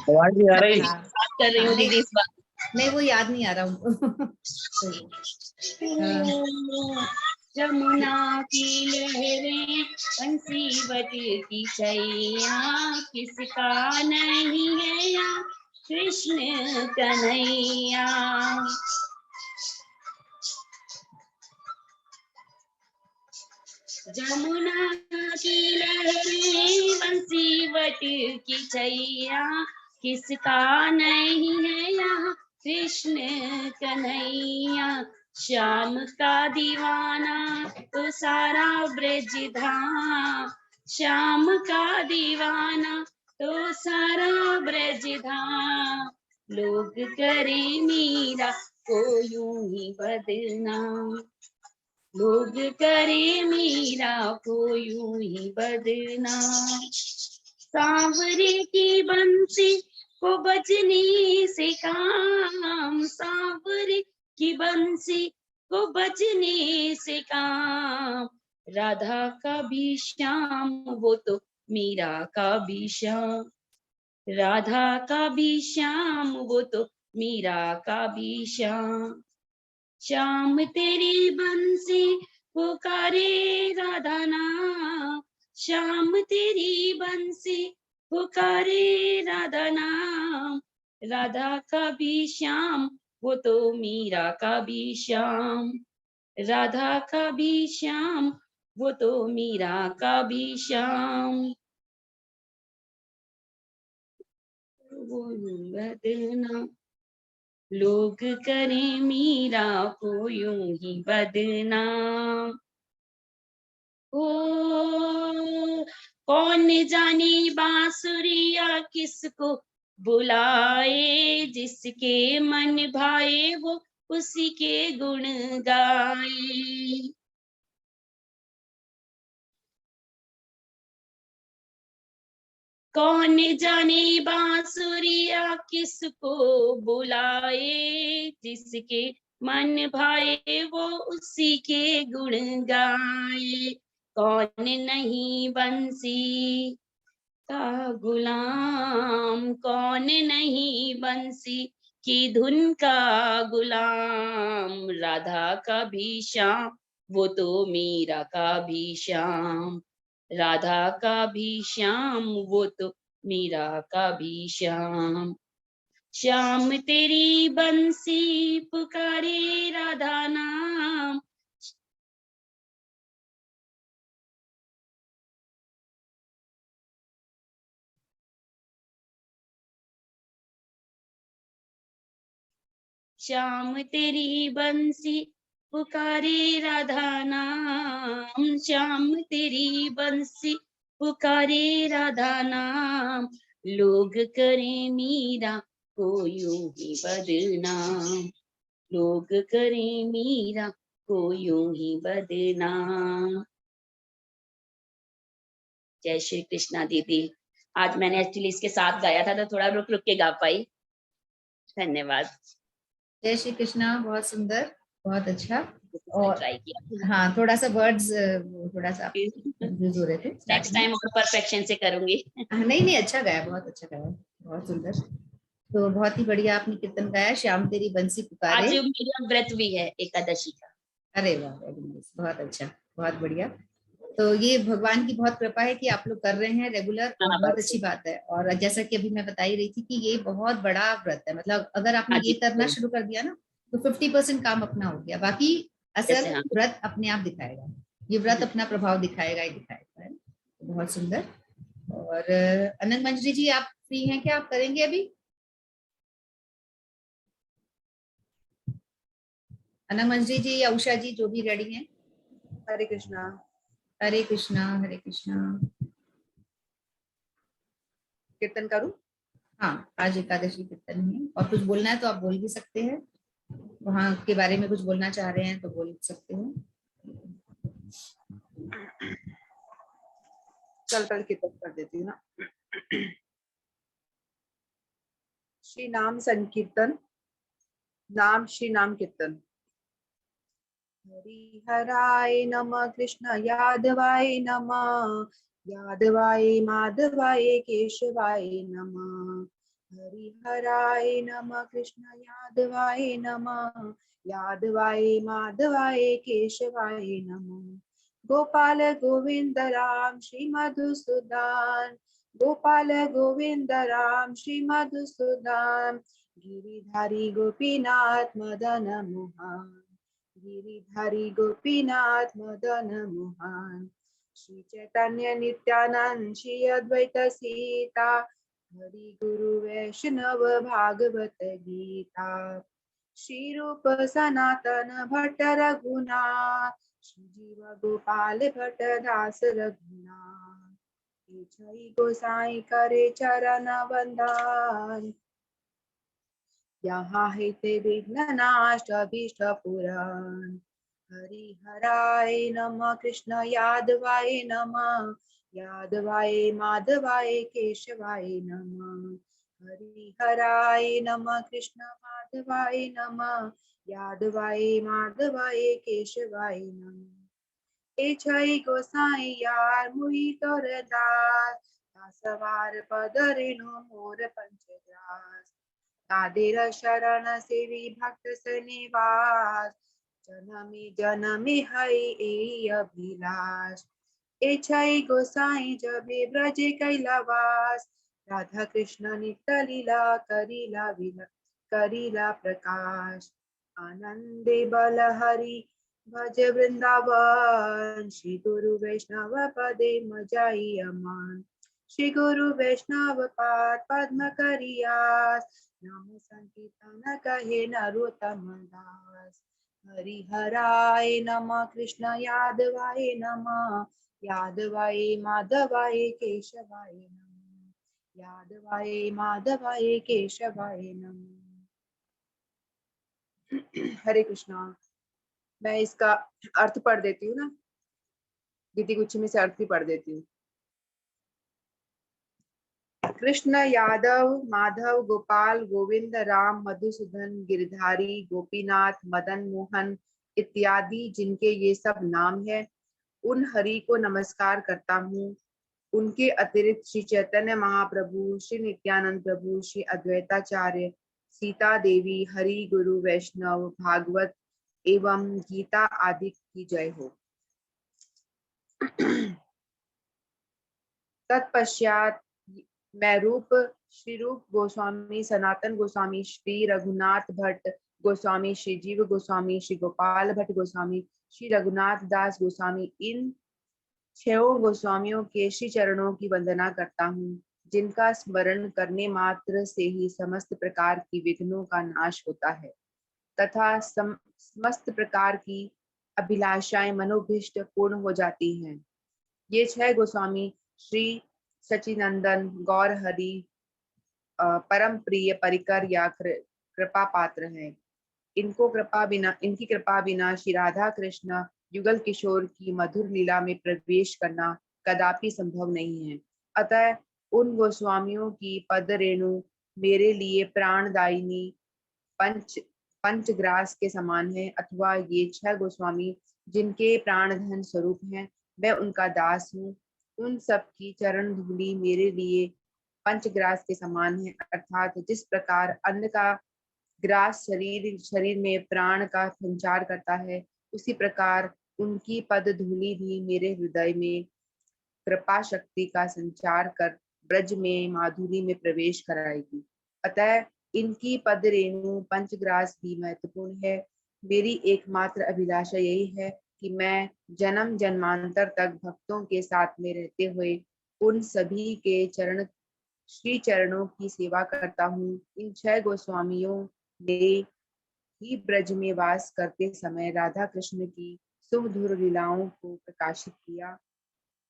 आवाज नहीं आ रही। बात कर रही हूँ दीदी इस बार। नहीं, वो याद नहीं आ रहा उनको। जमुना की लहरें बंसीवट की छैया, किसका नहीं है या कृष्ण कन्हैया। जमुना की लहरें बंसीवट की छैया, किसका नहीं है यहाँ कृष्ण कन्हैया। श्याम का दीवाना तो सारा ब्रज धाम, श्याम का दीवाना तो सारा ब्रज धाम। लोग करे मीरा को यूं ही बदनाम, लोग करे मीरा को यूं ही बदनाम। सांवरे की बंसी को बजने से काम, सांवरे की बंसी को बजने से काम। राधा का भी श्याम वो तो मीरा का भी श्याम, राधा का भी श्याम वो तो मीरा का भी श्याम। श्याम तेरी बंसी पुकारे राधा नाम, श्याम तेरी बंसी पुकारे राधा नाम। राधा का भी श्याम वो तो मीरा का भी श्याम, राधा का भी श्याम वो तो मीरा का भी श्याम। वो बदनाम, लोग करें मीरा को यूं ही बदनाम। ओ कौन जाने बांसुरिया किसको बुलाए, जिसके मन भाए वो उसी के गुण गाए। कौन जाने बांसुरिया किसको बुलाए, जिसके मन भाए वो उसी के गुण गाए। कौन नहीं बंसी का गुलाम, कौन नहीं बंसी की धुन का गुलाम। राधा का भी श्याम वो तो मीरा का भी श्याम, राधा का भी श्याम वो तो मीरा का भी श्याम। श्याम तेरी बंसी पुकारे राधा नाम, श्याम तेरी बंसी पुकारे राधा नाम, श्याम तेरी बंसी पुकारे राधा नाम, लोग करें मीरा को यूं ही बदनाम, लोग करें मीरा को यूं ही बदनाम। जय श्री कृष्णा दीदी। आज मैंने एक्चुअली इसके साथ गाया था तो थोड़ा रुक रुक के गा पाई। धन्यवाद। जय श्री कृष्णा, बहुत सुंदर, बहुत अच्छा। और ट्राई किया। हाँ, थोड़ा सा वर्ड्स थोड़ा सा कंफ्यूज हो रहे थे नेक्स्ट टाइम और परफेक्शन से करूंगी। नहीं नहीं, अच्छा गाया, बहुत अच्छा गाया, बहुत सुंदर। तो बहुत ही बढ़िया आपने कीर्तन गाया, श्याम तेरी बंसी पुकारे। आज मेरा व्रत भी है एकादशी का। अरे वाह, वेरी नाइस, बहुत अच्छा, बहुत बढ़िया। तो ये भगवान की बहुत कृपा है कि आप लोग कर रहे हैं रेगुलर, और हाँ, बहुत बस। अच्छी बात है। और जैसा कि अभी मैं बता ही रही थी कि ये बहुत बड़ा व्रत है, मतलब अगर आपने हाँ ये जी, करना शुरू कर दिया ना तो 50% काम अपना हो गया, बाकी जैसे असर हाँ। व्रत अपने आप दिखाएगा। ये व्रत अपना प्रभाव दिखाएगा ही दिखाएगा, है ना? तो बहुत सुंदर। और अनंत मंजरी जी, आप फ्री हैं क्या? आप करेंगे अभी? अनंत मंजरी जी या उषा जी, जो भी रेडी हैं। हरे कृष्णा। हरे कृष्णा, हरे कृष्णा। कीर्तन करूं? हाँ, आज एकादशी कीर्तन है, और कुछ बोलना है तो आप बोल भी सकते हैं, वहां के बारे में कुछ बोलना चाह रहे हैं तो बोल सकते हैं। चल कर कीर्तन कर देती हूँ ना। श्री नाम संकीर्तन, नाम श्री नाम कीर्तन। हरि हराय नमः, कृष्ण यादवाय नमः, यादवाय माधवाय केशवाय नमः। हरि हराय नमः, कृष्ण यादवाय नमः, यादवाय माधवाय केशवाय नमः। गोपाल गोविंद राम श्री मधुसूदन, गोपाल गोविंद राम श्री मधुसूदन। गिरिधारी गोपीनाथ मदन मोहन, गिरिधारी गोपीनाथ मदन मोहन। श्री चैतन्य नित्यानंद श्री अद्वैत सीता, हरि गुरु वैष्णव भागवत गीता। श्री रूप सनातन भट्ट रघुनाथ, श्री जीव गोपाल भट्ट दास रघुनाथ। जय गोसाई करे चरण वंदन, यहाँ है ते विघ्ननाश अभीष्ट पुराण। हरि हराय नमः, कृष्ण यादवाय नमः, यादवाय माधवाय केशवाय नमः। हरि हराय नमः, कृष्ण माधवाय नमः, यादवाय माधवाय केशवाय नमः। ए छई गोसाई यार मुई तोर दास, दासवार पद रेणु मोर पंचदास। तादेर शरण सेवी भक्त सनिवास, जनमी जनमी हई ए अभिलाष। ए छई गोसाई जबे ब्रजे कैलावास, राधा कृष्ण नित्य लीला करीला प्रकाश। आनंदे बल हरि भज वृंदावन, श्री गुरु वैष्णव पदे मजाई अमान। श्री गुरु वैष्णव पाद पद्म करियास, नाम संकीर्तन कहे नरोत्तम दास। हरि हराय नमः, कृष्ण यादवाय नमः, यादवाय माधवाय केशवाय नमः, यादवाय माधवाय केशवाय नमः। हरे कृष्णा। मैं इसका अर्थ पढ़ देती हूँ ना, गीति गुच्छी में से अर्थ भी पढ़ देती हूँ। कृष्ण यादव माधव गोपाल गोविंद राम मधुसूदन गिरधारी गोपीनाथ मदन मोहन इत्यादि जिनके ये सब नाम है, उन हरि को नमस्कार करता हूँ। उनके अतिरिक्त श्री चैतन्य महाप्रभु, श्री नित्यानंद प्रभु, श्री अद्वैताचार्य, सीता देवी, हरि गुरु वैष्णव भागवत एवं गीता आदि की जय हो। तत्पश्चात मैं रूप श्री रूप गोस्वामी, सनातन गोस्वामी, श्री रघुनाथ भट्ट गोस्वामी, श्री जीव गोस्वामी, श्री गोपाल भट्ट गोस्वामी, श्री रघुनाथ दास गोस्वामी, इन 6 गोस्वामियों के श्री चरणों की वंदना करता हूँ, जिनका स्मरण करने मात्र से ही समस्त प्रकार की विघ्नों का नाश होता है तथा समस्त प्रकार की अभिलाषाएं मनोभिष्ट पूर्ण हो जाती हैं। ये 6 गोस्वामी श्री सचिनंदन गौर हरि परम प्रिय परिकर या कृपा पात्र हैं। इनकी कृपा बिना श्री राधा कृष्ण युगल किशोर की मधुर लीला में प्रवेश करना कदापि संभव नहीं है। अतः उन गोस्वामियों की पद रेणु मेरे लिए प्राणदायिनी पंचग्रास के समान है, अथवा ये 6 गोस्वामी जिनके प्राणधन स्वरूप हैं, मैं उनका दास हूँ। उन सब की चरण धूलि मेरे लिए पंचग्रास के समान है, अर्थात जिस प्रकार अन्न का ग्रास शरीर में प्राण का संचार करता है, उसी प्रकार उनकी पद धूलि भी मेरे हृदय में कृपा शक्ति का संचार कर ब्रज में माधुरी में प्रवेश कराएगी। अतः इनकी पद रेणु पंचग्रास भी महत्वपूर्ण है। मेरी एकमात्र अभिलाषा यही है कि मैं जन्म जन्मांतर तक भक्तों के साथ में रहते हुए उन सभी के श्री चरणों की सेवा करता हूँ। इन 6 गोस्वामियों ने ही ब्रज में वास करते समय राधा कृष्ण की सुमधुर लीलाओं को प्रकाशित किया।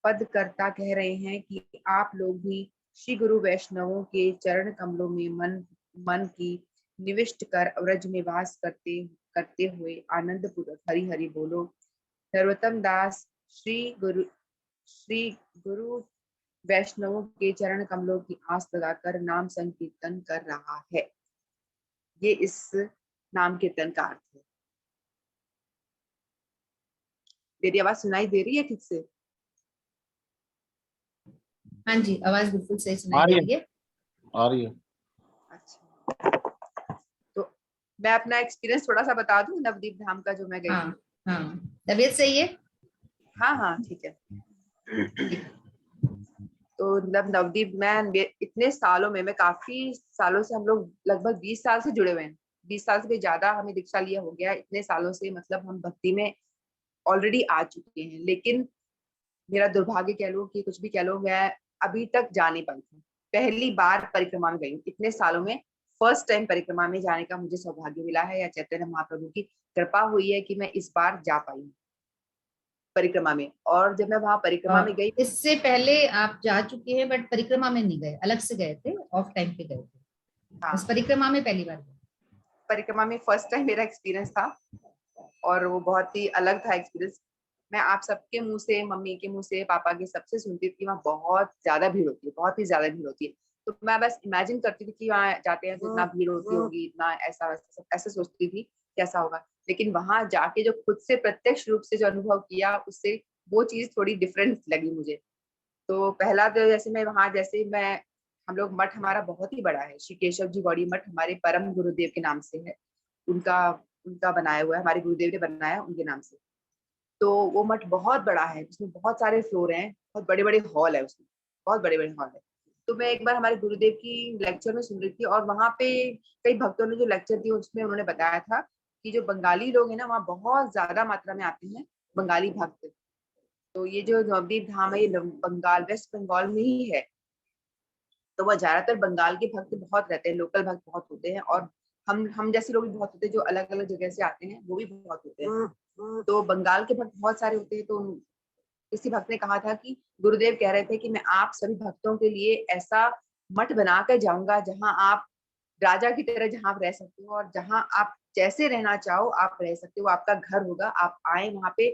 पदकर्ता कह रहे हैं कि आप लोग भी श्री गुरु वैष्णवों के चरण कमलों में मन की निविष्ट कर व्रज में वास करते हुए आनंद पूर्वक हरि हरि बोलो। नरोत्तम दास श्री गुरु वैष्णवों के चरण कमलों की आस लगाकर नाम संकीर्तन कर रहा है। ये इस नाम कीर्तन का अर्थ है। मेरी आवाज सुनाई दे रही है ठीक से? हाँ जी, आवाज बिल्कुल सही सुनाई दे रही है। आ रही है। अच्छा, तो मैं अपना एक्सपीरियंस थोड़ा सा बता दूं नवदीप धाम का जो मैं गई। हाँ, तबीयत सही है? हाँ ठीक है। तो नवदीप मैं इतने सालों में, मैं काफी सालों से, हम लोग लगभग 20 साल से जुड़े हुए हैं, 20 साल से भी ज्यादा हमें दीक्षा लिया हो गया। इतने सालों से मतलब हम भक्ति में ऑलरेडी आ चुके हैं, लेकिन मेरा दुर्भाग्य कह लो कि कुछ भी कह लो, मैं अभी तक जा नहीं पाई थी। पहली बार परिक्रमा में गई इतने सालों में, फर्स्ट टाइम परिक्रमा में जाने का मुझे सौभाग्य मिला है, या चैतन्य महाप्रभु की कृपा हुई है कि मैं इस बार जा पाई परिक्रमा में। और जब मैं वहां परिक्रमा में गई, इससे पहले आप जा चुके हैं बट परिक्रमा में नहीं गए, अलग से गए थे, ऑफ टाइम पे गए थे। हाँ, इस परिक्रमा में पहली बार गए। परिक्रमा में फर्स्ट टाइम मेरा एक्सपीरियंस था और वो बहुत ही अलग था एक्सपीरियंस। मैं आप सबके मुंह से, मम्मी के मुंह से, पापा के सबसे सुनती थी वहाँ बहुत ज्यादा भीड़ होती है, बहुत ही ज्यादा भीड़ होती है। तो मैं बस इमेजिन करती थी कि वहाँ जाते हैं तो इतना भीड़ होती होगी, इतना ऐसा सोचती थी कैसा होगा। लेकिन वहां जाके जो खुद से प्रत्यक्ष रूप से जो अनुभव किया, उससे वो चीज थोड़ी डिफरेंट लगी मुझे। तो पहला तो हम लोग मठ हमारा बहुत ही बड़ा है, श्री केशव जी गौड़ी मठ हमारे परम गुरुदेव के नाम से है, उनका बनाया हुआ है, हमारे गुरुदेव ने बनाया उनके नाम से। तो वो मठ बहुत बड़ा है, जिसमें बहुत सारे फ्लोर हैं, बहुत बड़े बड़े हॉल है, उसमें बहुत बड़े बड़े हॉल है। तो मैं एक बार हमारे गुरुदेव की लेक्चर में सुन रही थी, और वहां पे कई भक्तों ने जो लेक्चर दी उसमें उन्होंने बताया था कि जो बंगाली लोग हैं ना, वहाँ बहुत ज्यादा मात्रा में आते हैं बंगाली भक्त। तो ये जो नवदीप धाम है, ये बंगाल, वेस्ट बंगाल में ही है। तो वह ज्यादातर बंगाल के भक्त बहुत रहते हैं, लोकल भक्त बहुत होते हैं, और हम जैसे लोग भी बहुत होते हैं जो अलग अलग जगह से आते हैं, वो भी बहुत होते हैं। तो बंगाल के भक्त बहुत सारे होते हैं। तो किसी भक्त ने कहा था कि गुरुदेव कह रहे थे कि मैं आप सभी भक्तों के लिए ऐसा मठ बनाकर जाऊंगा जहां आप राजा की तरह जहां आप रह सकते हो, और जहां आप जैसे रहना चाहो आप रह सकते हो, आपका घर होगा। आप आए वहां पे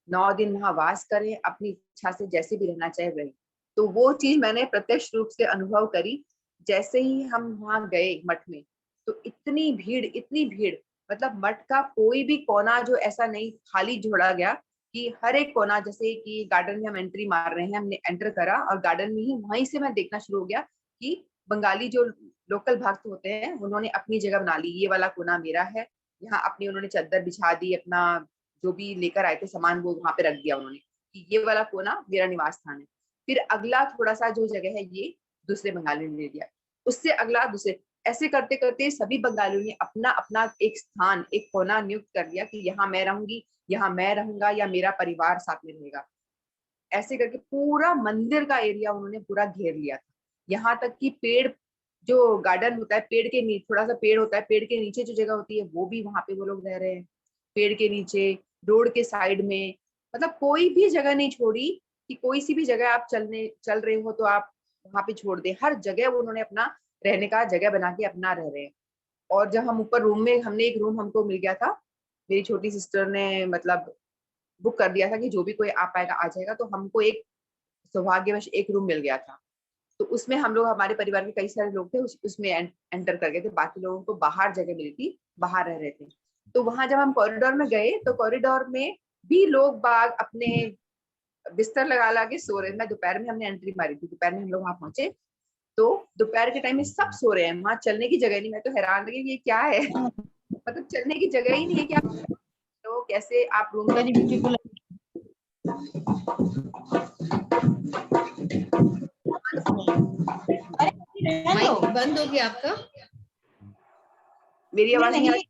9 दिन वहां वास करें, अपनी इच्छा से जैसे भी रहना चाहे रहे। तो वो चीज मैंने प्रत्यक्ष रूप से अनुभव करी। जैसे ही हम वहां गए मठ में, तो इतनी भीड़, मतलब मठ का कोई भी कोना जो ऐसा नहीं खाली छोड़ा गया, कि हर एक कोना, जैसे कि गार्डन में हम एंट्री मार रहे हैं, हमने एंटर करा और गार्डन में ही वहीं से मैं देखना शुरू हो गया कि बंगाली जो लोकल भक्त होते हैं उन्होंने अपनी जगह बना ली, ये वाला कोना मेरा है, यहाँ अपनी उन्होंने चादर बिछा दी, अपना जो भी लेकर आए थे सामान वो वहां पे रख दिया उन्होंने, कि ये वाला कोना मेरा निवास स्थान है। फिर अगला थोड़ा सा जो जगह है ये दूसरे बंगाली ने ले लिया, उससे अगला दूसरे, ऐसे करते करते सभी बंगालियों ने अपना अपना एक स्थान, एक कोना नियुक्त कर लिया कि यहाँ मैं रहूंगी, यहाँ मैं रहूंगा, या मेरा परिवार साथ में रहेगा। ऐसे करके पूरा मंदिर का एरिया उन्होंने पूरा घेर लिया था। यहाँ तक कि पेड़, जो गार्डन होता है, पेड़ के नीचे थोड़ा सा पेड़ होता है, पेड़ के नीचे जो जगह होती है वो भी वहां पे वो लोग रह रहे हैं, पेड़ के नीचे, रोड के साइड में, मतलब कोई भी जगह नहीं छोड़ी कि कोई सी भी जगह आप चल रहे हो तो आप वहां पे छोड़ दे। हर जगह वो उन्होंने अपना रहने का जगह बना के अपना रह रहे हैं। और जब हम ऊपर रूम में, हमने एक रूम हमको मिल गया था, मेरी छोटी सिस्टर ने मतलब बुक कर दिया था कि जो भी कोई आ पाएगा आ जाएगा, तो हमको एक सौभाग्यवश एक रूम मिल गया था। तो उसमें हम लोग, हमारे परिवार के कई सारे लोग थे, उसमें एंटर कर गए थे। बाकी लोगों को बाहर जगह मिली थी, बाहर रह रहे थे। तो वहां जब हम कॉरिडोर में गए तो कॉरिडोर में भी लोग बाग अपने बिस्तर लगा ला के सो रहे। मैं दोपहर में, हमने एंट्री मारी थी दोपहर में, हम लोग वहां पहुंचे तो दोपहर के टाइम में सब सो रहे हैं, वहां चलने की जगह नहीं। मैं तो हैरान रही ये क्या है, मतलब चलने की जगह ही नहीं है क्या। तो कैसे आप रूम वेरी ब्यूटीफुल। माइक बंद हो गया आपका? मेरी आवाज नहीं आ रही?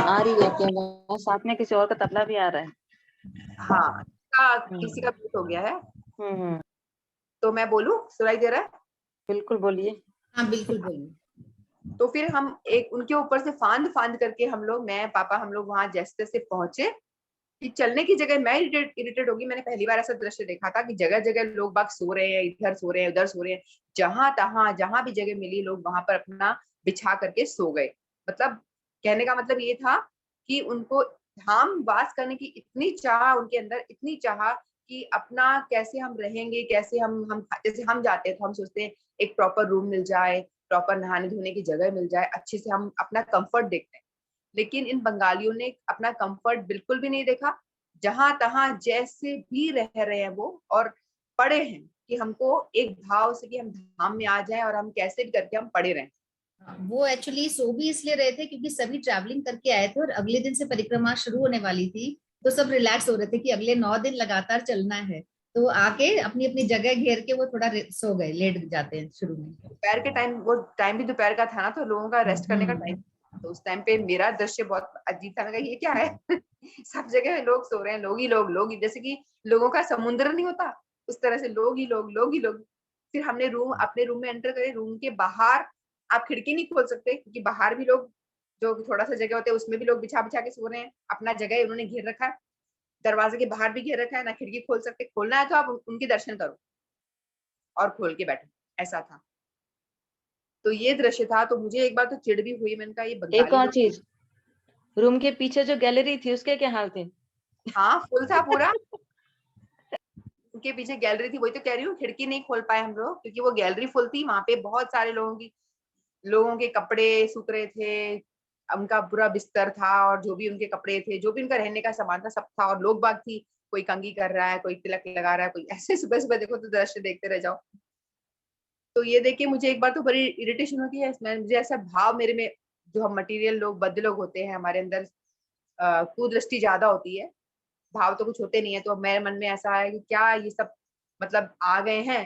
आ रही है क्या आवाज? साथ में किसी और का तबला भी आ रहा है। हाँ, किसी का म्यूट हो गया है। हम्म। तो मैं बोलूं, सुनाई दे रहा है? बिल्कुल बोलिए। हाँ बिल्कुल बोलिए। तो फिर हम एक उनके ऊपर से फांद फांद करके हम लोग, मैं पापा, हम लोग वहां जैसे तैसे पहुंचे कि चलने की जगह, मैं इरिटेट होगी। मैंने पहली बार ऐसा दृश्य देखा था कि जगह जगह लोग बाग सो रहे हैं, इधर सो रहे हैं, उधर सो रहे हैं, जहां तहां जहां भी जगह मिली लोग वहां पर अपना बिछा करके सो गए। मतलब कहने का मतलब ये था कि उनको धाम वास करने की इतनी चाह उनके अंदर, इतनी चाह कि अपना कैसे हम रहेंगे, कैसे हम जैसे हम जाते हैं तो हम सोचते हैं एक प्रॉपर रूम मिल जाए, प्रॉपर नहाने धोने की जगह मिल जाए, अच्छे से हम अपना कंफर्ट देखते हैं। लेकिन इन बंगालियों ने अपना कंफर्ट बिल्कुल भी नहीं देखा। जहां तहां जैसे भी रह रहे हैं वो, और पड़े हैं कि हमको एक भाव से कि हम धाम में आ जाएं और हम कैसे भी करके हम पड़े रहें। वो एक्चुअली सो भी इसलिए रहे थे क्योंकि सभी ट्रैवलिंग करके आए थे और अगले दिन से परिक्रमा शुरू होने वाली थी, तो सब रिलैक्स हो रहे थे कि अगले 9 दिन लगातार चलना है। तो आके अपनी अपनी जगह घेर के वो थोड़ा सो गए, लेट जाते हैं शुरू में। दोपहर के टाइम, वो टाइम भी दोपहर का था ना, तो लोगों का रेस्ट करने का टाइम। तो उस टाइम पे मेरा दृश्य बहुत अजीब था। मैं कहा ये क्या है सब जगह लोग सो रहे हैं, लोग ही, जैसे कि लोगों का समुद्र नहीं होता उस तरह से लोग ही लोग। फिर हमने अपने रूम में एंटर करे। रूम के बाहर आप खिड़की नहीं खोल सकते क्योंकि बाहर भी लोग, जो थोड़ा सा जगह होते है उसमें भी लोग बिछा बिछा के सो रहे हैं। अपना जगह उन्होंने घेर रखा है, दरवाजे के बाहर भी घेर रखा है, ना खिड़की खोल सकते। खोलना है तो आप उनके दर्शन करो और खोल के बैठो, ऐसा था। तो ये दृश्य था। तो मुझे एक बार तो चिढ़ भी हुई। मैंने कहा ये एक बंगाली और लोग। चीज, रूम के पीछे जो गैलरी थी उसके क्या हाल थे? हाँ, फुल था पूरा। उनके पीछे गैलरी थी, वही तो कह रही हूँ, खिड़की नहीं खोल पाए हम लोग क्योंकि वो गैलरी फुल थी। वहां पे बहुत सारे लोगों के कपड़े सूख रहे थे, उनका पूरा बिस्तर था, और जो भी उनके कपड़े थे, जो भी उनका रहने का सामान था, सब था। और लोग बाग थी, कोई कंघी कर रहा है, कोई तिलक लगा रहा है, कोई ऐसे। सुबह सुबह देखो तो दृश्य देखते रह जाओ। तो ये देख के मुझे एक बार तो बड़ी इरिटेशन होती है इसमें। मुझे ऐसा भाव मेरे में, जो हम मटेरियल लोग, बद्ध लोग होते हैं, हमारे अंदर कुदृष्टि ज्यादा होती है, भाव तो कुछ होते नहीं है। तो मेरे मन में ऐसा है कि क्या ये सब मतलब आ गए हैं,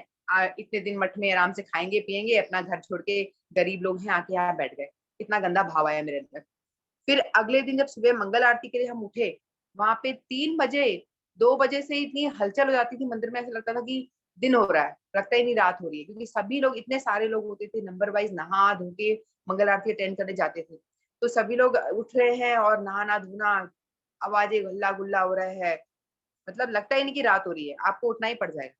इतने दिन मठ में आराम से खाएंगे पिएंगे, अपना घर छोड़ के, गरीब लोग हैं आके यहाँ बैठ गए। इतना गंदा भाव आया मेरे अंदर। फिर अगले दिन जब सुबह मंगल आरती के लिए हम उठे, वहां पे 3 बजे, 2 बजे से इतनी हलचल हो जाती थी मंदिर में। ऐसा लगता था कि दिन हो रहा है, लगता ही नहीं रात हो रही है, क्योंकि सभी लोग, इतने सारे लोग होते थे, नंबर वाइज नहा धो के मंगल आरती अटेंड करने जाते थे। तो सभी लोग उठ रहे हैं और नहाना धोना, आवाजें हल्ला गुल्ला हो रहा है। मतलब लगता ही नहीं कि रात हो रही है, आपको उठना ही पड़ जाएगा।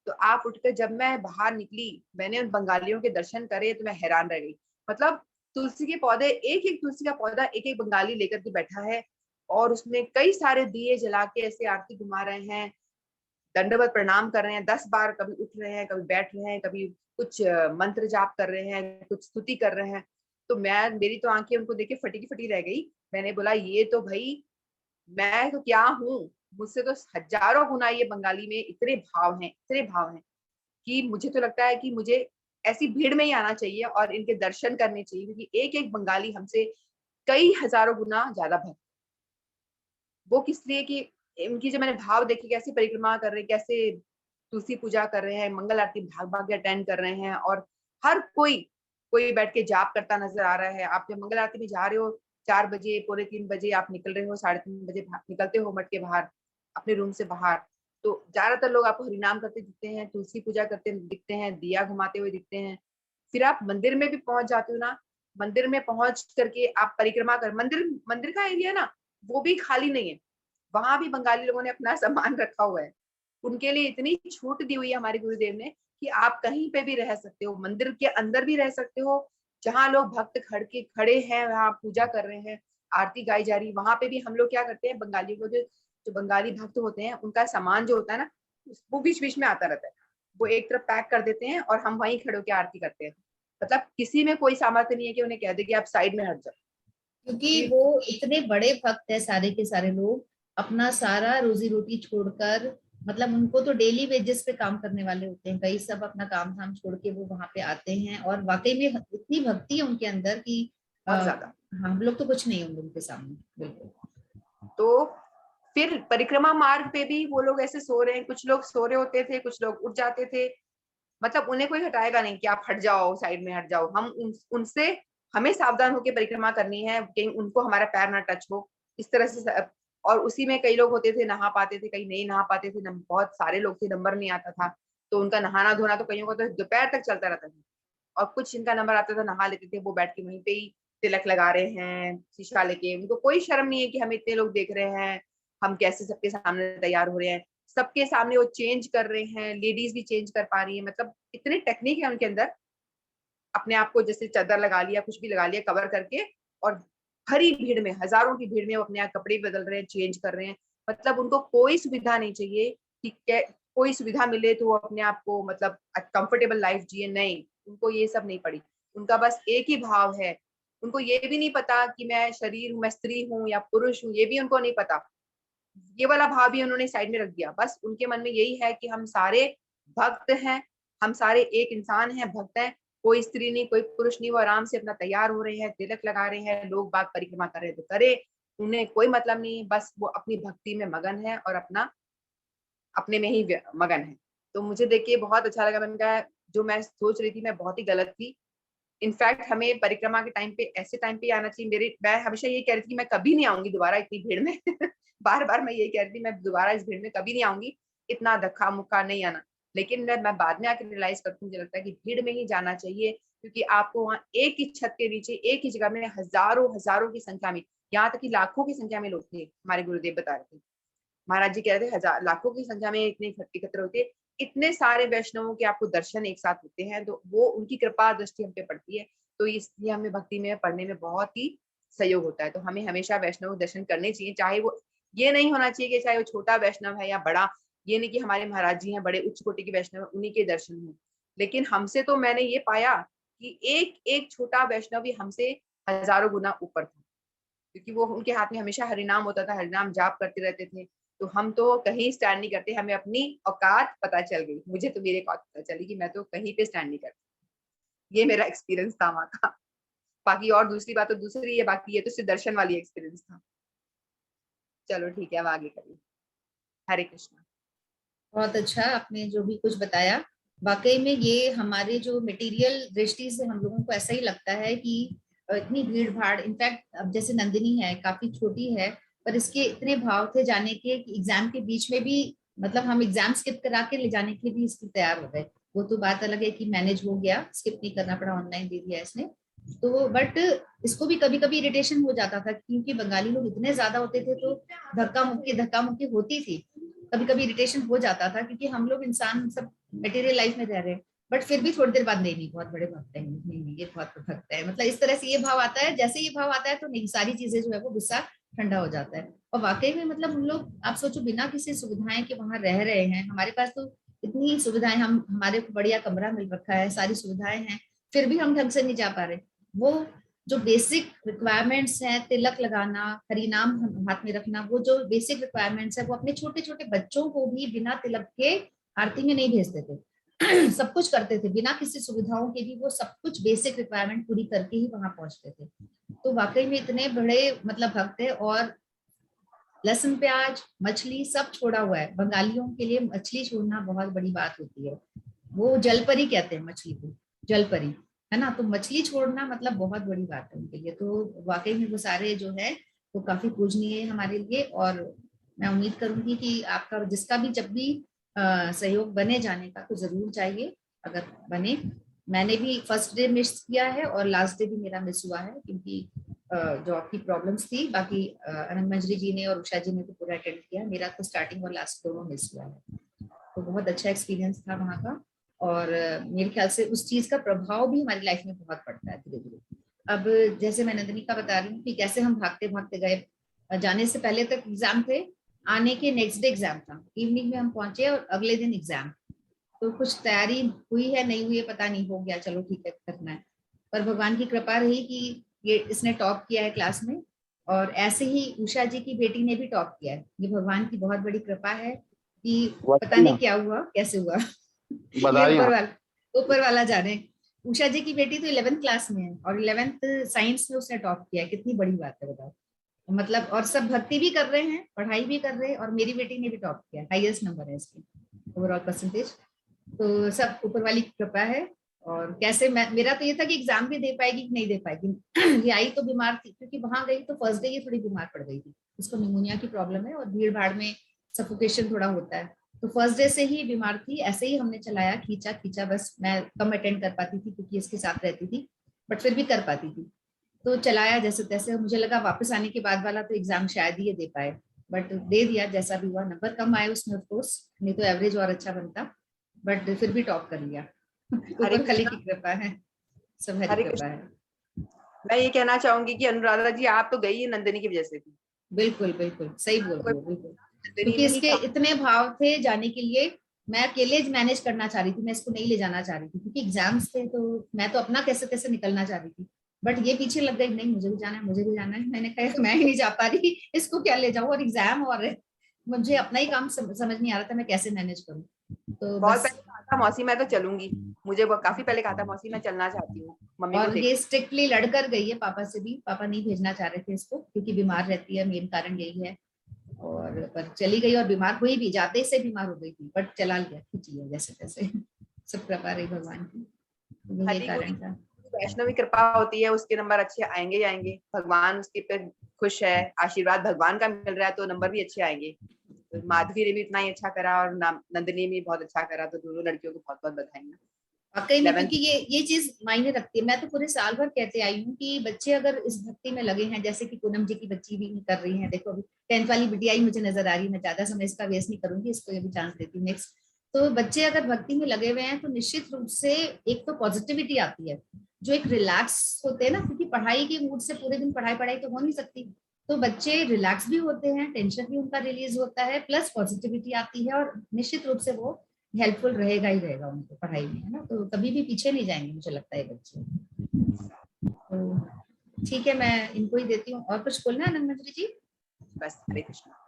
तो आप उठकर जब मैं बाहर निकली, मैंने उन बंगालियों के दर्शन करे तो मैं हैरान रह गई। मतलब तुलसी के पौधे, एक एक तुलसी का पौधा एक एक बंगाली लेकर के बैठा है, और उसमें कई सारे दिए जला के ऐसे आरती घुमा रहे हैं, दंडवत प्रणाम कर रहे हैं 10 बार। कभी उठ रहे हैं, कभी बैठ रहे हैं, कभी कुछ मंत्र जाप कर रहे हैं, कुछ स्तुति कर रहे हैं। तो मेरी तो आंखें उनको देख के फटी की फटी रह गई। मैंने बोला ये तो भाई, मैं तो क्या हूँ, मुझसे तो हजारों गुना ये बंगाली में इतने भाव हैं कि मुझे तो लगता है कि मुझे ऐसी भीड़ में ही आना चाहिए और इनके दर्शन करने चाहिए, क्योंकि एक एक बंगाली हमसे कई हजारों गुना ज्यादा भक्त। वो किस लिए कि इनकी जो मैंने भाव देखे, कैसे परिक्रमा कर रहे हैं, कैसे तुलसी पूजा कर रहे हैं, मंगल आरती भाग भाग के अटेंड कर रहे हैं, और हर कोई बैठ के जाप करता नजर आ रहा है। आप जब मंगल आरती में जा रहे हो, 4 बजे, पौने 3 बजे आप निकल रहे हो, 3:30 बजे निकलते हो मठ के बाहर, अपने रूम से बाहर, तो ज्यादातर लोग आपको हरिनाम करते दिखते हैं, तुलसी पूजा करते दिखते हैं, दिया घुमाते हुए दिखते हैं। फिर आप मंदिर में भी पहुंच जाते हो ना, मंदिर में पहुंच करके आप परिक्रमा कर, मंदिर का एरिया ना वो भी खाली नहीं है। वहां भी बंगाली लोगों ने अपना सामान रखा हुआ है। उनके लिए इतनी छूट दी हुई है हमारे गुरुदेव ने कि आप कहीं पे भी रह सकते हो, मंदिर के अंदर भी रह सकते हो, जहाँ लोग भक्त खड़े हैं, वहाँ पूजा कर रहे हैं, आरती गाई जा रही, वहां पे भी हम लोग क्या करते हैं, बंगाली को जो बंगाली भक्त होते हैं उनका सामान जो होता है ना, वो बीच बीच में आता रहता है, वो एक तरफ पैक कर देते हैं और हम वहीं खड़े होकर आरती करते हैं। मतलब किसी में कोई सामर्थ्य नहीं है कि उन्हें कह दे कि आप साइड में हट जाओ, क्योंकि वो इतने बड़े भक्त है, सारे के सारे लोग अपना सारा रोजी रोटी छोड़कर, मतलब उनको तो डेली वेजेस पे काम करने वाले होते हैं कई, सब अपना काम धाम छोड़ के वो वहां पे आते हैं, और वाकई में इतनी भक्ति है उनके अंदर कि बहुत ज्यादा। हम लोग तो कुछ नहीं है उन लोगों के सामने, बिल्कुल। तो फिर परिक्रमा मार्ग पे भी वो लोग ऐसे सो रहे हैं, कुछ लोग सो रहे होते थे, कुछ लोग उठ जाते थे, मतलब उन्हें कोई हटाएगा नहीं कि आप हट जाओ, साइड में हट जाओ। हम उनसे हमें सावधान होकर परिक्रमा करनी है, कहीं उनको हमारा पैर ना टच हो, इस तरह से। और उसी में कई लोग होते थे नहा पाते थे, कई नहीं नहा पाते थे, बहुत सारे लोग थे, नंबर नहीं आता था, तो उनका नहाना धोना तो कईयों को तो दोपहर तक चलता रहता था। और कुछ जिनका नंबर आता था नहा लेते थे, वो बैठ के वहीं पे ही तिलक लगा रहे हैं शीशा लेके, उनको कोई शर्म नहीं है कि हमें इतने लोग देख रहे हैं, हम कैसे सबके सामने तैयार हो रहे हैं, सबके सामने वो चेंज कर रहे हैं, लेडीज भी चेंज कर पा रही है, मतलब इतनी टेक्निक है उनके अंदर, अपने आप को जैसे चादर लगा लिया, कुछ भी लगा लिया कवर करके, और भरी भीड़ में, हजारों की भीड़ में वो अपने आप कपड़े बदल रहे हैं, चेंज कर रहे हैं। मतलब उनको कोई सुविधा नहीं चाहिए कि कोई सुविधा मिले तो वो अपने आप को मतलब कंफर्टेबल लाइफ जिए, नहीं, उनको ये सब नहीं पड़ी। उनका बस एक ही भाव है, उनको ये भी नहीं पता कि मैं शरीर हूँ, मैं स्त्री हूँ या पुरुष हूँ, ये भी उनको नहीं पता, ये वाला भाव भी उन्होंने साइड में रख दिया। बस उनके मन में यही है कि हम सारे भक्त हैं, हम सारे एक इंसान हैं, भक्त हैं, कोई स्त्री नहीं, कोई पुरुष नहीं, वो आराम से अपना तैयार हो रहे हैं, तिलक लगा रहे हैं, लोग बाग परिक्रमा कर रहे हैं तो करे, उन्हें कोई मतलब नहीं, बस वो अपनी भक्ति में मगन है और अपना अपने में ही मगन है। तो मुझे देख के बहुत अच्छा लगा, मैंने कहा जो मैं सोच रही थी मैं बहुत ही गलत थी। इनफैक्ट हमें परिक्रमा के टाइम पे ऐसे टाइम पे आना चाहिए। मैं हमेशा ये कह रही थी कि मैं कभी नहीं आऊंगी दोबारा इतनी भीड़ में बार बार मैं ये कह रही थी मैं दोबारा इस भीड़ में कभी नहीं आऊंगी, इतना धक्का मुक्का नहीं आना। लेकिन मैं बाद में आकर रियलाइज करती हूँ, मुझे लगता है कि भीड़ में ही जाना चाहिए, क्योंकि आपको वहाँ एक ही छत के नीचे एक ही जगह में हजारों हजारों की संख्या में, यहाँ तक कि लाखों की संख्या में लोग थे, हमारे गुरुदेव बता रहे थे, महाराज जी कह रहे थे हजार लाखों की संख्या में इतने एकत्र होते, इतने सारे वैष्णवों के आपको दर्शन एक साथ होते हैं, तो वो उनकी कृपा दृष्टि हम पे पड़ती है, तो इसलिए हमें भक्ति में पढ़ने में बहुत ही सहयोग होता है। तो हमें हमेशा वैष्णव दर्शन करने चाहिए, चाहे वो ये नहीं होना चाहिए कि चाहे वो छोटा वैष्णव है या बड़ा, ये नहीं कि हमारे महाराज जी हैं बड़े उच्च कोटि के वैष्णव, उन्हीं के दर्शन हो। लेकिन हमसे तो मैंने ये पाया कि एक एक छोटा वैष्णव भी हमसे हजारों गुना ऊपर था, क्योंकि वो उनके हाथ में हमेशा हरिनाम होता था, हरिनाम जाप करते रहते थे। तो हम तो कहीं स्टैंड नहीं करते, हमें अपनी औकात पता चल गई, मुझे तो मेरी औकात पता चली कि मैं तो कहीं पे स्टैंड नहीं करती। ये मेरा एक्सपीरियंस था वहां का। बाकी और दूसरी बात तो दूसरी है, बाकी ये तो सिर्फ दर्शन वाली एक्सपीरियंस था। चलो ठीक है, अब आगे करिए। हरे कृष्णा। बहुत अच्छा आपने जो भी कुछ बताया, वाकई में ये हमारे जो मटेरियल दृष्टि से हम लोगों को ऐसा ही लगता है कि इतनी भीड़ भाड़, इनफैक्ट अब जैसे नंदिनी है काफी छोटी है, पर इसके इतने भाव थे जाने के कि एग्जाम के बीच में भी, मतलब हम एग्जाम स्किप करा के ले जाने के लिए भी इसके तैयार हो गए। वो तो बात अलग है कि मैनेज हो गया, स्किप नहीं करना पड़ा, ऑनलाइन दे दिया इसने। तो बट इसको भी कभी कभी इरिटेशन हो जाता था, क्योंकि बंगाली लोग इतने ज्यादा होते थे, तो धक्का मुक्की होती थी, कभी कभी इरिटेशन हो जाता था, क्योंकि हम लोग इंसान सब मटेरियल लाइफ में रह रहे हैं। बट फिर भी थोड़ी देर बाद नहीं बहुत बड़े भक्त हैं, नहीं ये बहुत भक्त है, मतलब इस तरह से ये भाव आता है, जैसे ये भाव आता है तो नहीं सारी चीजें जो है वो गुस्सा ठंडा हो जाता है। और वाकई में मतलब उन लोग, आप सोचो बिना किसी सुविधाएं के वहां रह रहे हैं, हमारे पास तो इतनी सुविधाएं, हम हमारे को बढ़िया कमरा मिल रखा है, सारी सुविधाएं हैं, फिर भी हम ढंग से नहीं जा पा रहे। वो जो बेसिक रिक्वायरमेंट्स हैं, तिलक लगाना, हरिनाम हाथ में रखना, वो जो बेसिक रिक्वायरमेंट्स है, वो अपने छोटे छोटे बच्चों को भी बिना तिलक के आरती में नहीं भेजते थे सब कुछ करते थे बिना किसी सुविधाओं के भी, वो सब कुछ बेसिक रिक्वायरमेंट पूरी करके ही वहां पहुंचते थे। तो वाकई में इतने बड़े मतलब भक्त है। और लहसुन प्याज मछली सब छोड़ा हुआ है, बंगालियों के लिए मछली छोड़ना बहुत बड़ी बात होती है, वो जलपरी कहते हैं मछली को, जलपरी है ना, तो मछली छोड़ना मतलब बहुत बड़ी बात है उनके लिए। तो वाकई में वो सारे जो है वो काफी पूजनीय है हमारे लिए। और मैं उम्मीद करूंगी कि आपका जिसका भी जब भी सहयोग बने जाने का तो जरूर चाहिए, अगर बने। मैंने भी फर्स्ट डे मिस किया है और लास्ट डे भी मेरा मिस हुआ है, क्योंकि जो आपकी प्रॉब्लम्स थी। बाकी अनंत मंजरी जी ने और उषा जी ने तो पूरा अटेंड किया, मेरा तो स्टार्टिंग और लास्ट दोनों मिस हुआ है। तो बहुत अच्छा एक्सपीरियंस था वहाँ का, और मेरे ख्याल से उस चीज का प्रभाव भी हमारी लाइफ में बहुत पड़ता है धीरे धीरे। अब जैसे मैं नंदिनी का बता रही हूँ कि कैसे हम भागते भागते गए, जाने से पहले तक एग्जाम थे, आने के नेक्स्ट डे एग्जाम था, इवनिंग में हम पहुंचे और अगले दिन एग्जाम। तो कुछ तैयारी हुई है नहीं हुई है पता नहीं, हो गया चलो ठीक है करना है। पर भगवान की कृपा रही कि ये इसने टॉप किया है क्लास में, और ऐसे ही उषा जी की बेटी ने भी टॉप किया है। ये भगवान की बहुत बड़ी कृपा है कि पता नहीं क्या हुआ कैसे हुआ, ये ऊपर वाला जाने। उषा जी की बेटी तो 11th क्लास में है और 11th साइंस में उसने टॉप किया है, कितनी बड़ी बात है बताओ। मतलब और सब भक्ति भी कर रहे हैं, पढ़ाई भी कर रहे हैं, और मेरी बेटी ने भी टॉप किया, हाईएस्ट नंबर है इसकी ओवरऑल परसेंटेज। तो सब ऊपर वाली कृपा है। और कैसे मेरा तो ये था कि एग्जाम भी दे पाएगी कि नहीं दे पाएगी। ये आई तो बीमार थी, क्योंकि वहां गई तो फर्स्ट डे ये थोड़ी बीमार पड़ गई थी, उसको निमोनिया की प्रॉब्लम है और भीड़ भाड़ में सफोकेशन थोड़ा होता है। तो फर्स्ट डे से ही बीमार थी, ऐसे ही हमने चलाया, खींचा, बस मैं कम अटेंड कर पाती थी क्योंकि इसके साथ रहती थी, बट फिर भी कर पाती थी। तो चलाया जैसे तैसे। मुझे लगा वापस आने के बाद वाला तो एग्जाम शायद ही ये दे पाए, बट दे दिया जैसा भी हुआ। नंबर कम आए उसमें ऑफकोर्स, नहीं तो एवरेज और अच्छा बनता, बट फिर भी टॉप कर लिया। ऊपर खली की कृपा है, सब हरी कृपा है। मैं ये कहना चाहूंगी कि अनुराधा जी आप तो गई है नंदिनी की वजह से थी। बिल्कुल सही बोल रही हो, बिल्कुल। क्योंकि इसके इतने भाव थे जाने के लिए, मैं अकेले मैनेज करना चाह रही थी, मैं इसको नहीं ले जाना चाह रही थी क्योंकि एग्जाम्स थे, तो मैं तो अपना कैसे कैसे निकलना चाह रही थी। बट ये पीछे लग गई, नहीं मुझे भी जाना है, मुझे भी जाना है। मैंने कहा मैं ही नहीं जा पा रही, इसको क्या ले जाऊं, और एग्जाम और मुझे अपना ही काम समझ नहीं आ रहा था मैं कैसे मैनेज करूं। तो बहुत बस पहले कहा था मौसी मैं तो चलूंगी, मुझे काफी पहले कहा था मौसी मैं चलना चाहती हूँ मम्मी को और ये स्ट्रिक्टली लड़कर गई है पापा से भी, पापा नहीं भेजना चाह रहे थे इसको क्योंकि बीमार रहती है, मेन कारण यही है। और पर चली गई और बीमार हुई भी, जाते से बीमार हो गई थी, बट चला लिया, खींची है जैसे तैसे। सब कृपा रही भगवान की, यही कारण था। वैष्णवी कृपा होती है, उसके नंबर अच्छे आएंगे ही आएंगे। भगवान उसके पे खुश है, आशीर्वाद भगवान का मिल रहा है तो नंबर भी अच्छे आएंगे। तो माधवी ने भी इतना ही अच्छा करा और नंदिनी भी बहुत अच्छा करा, तो दोनों लड़कियों को बहुत बहुत बधाई। वाकई में, क्योंकि ये चीज मायने रखती है। मैं तो पूरे साल भर कहते आई हूँ कि बच्चे अगर इस भक्ति में लगे हैं, जैसे कि पूनम जी की बच्ची भी कर रही है, देखो अभी 10th वाली बिटिया ही मुझे नजर आ रही है। मैं ज्यादा समय इसका वेस्ट नहीं करूंगी, इसको ये भी चांस देती हूँ नेक्स्ट। तो बच्चे अगर भक्ति में लगे हुए हैं तो निश्चित रूप से एक तो पॉजिटिविटी आती है, जो एक रिलैक्स होते हैं ना, क्योंकि पढ़ाई के मूड से पूरे दिन पढ़ाई तो हो नहीं सकती। तो बच्चे रिलैक्स भी होते हैं, टेंशन भी उनका रिलीज होता है, प्लस पॉजिटिविटी आती है, और निश्चित रूप से वो हेल्पफुल रहेगा ही रहेगा उनको पढ़ाई में, है ना। तो कभी भी पीछे नहीं जाएंगे मुझे लगता है बच्चे। तो ठीक है, मैं इनको ही देती हूँ। और कुछ बोलना है आनंद मंजरी जी? बस हरे कृष्णा।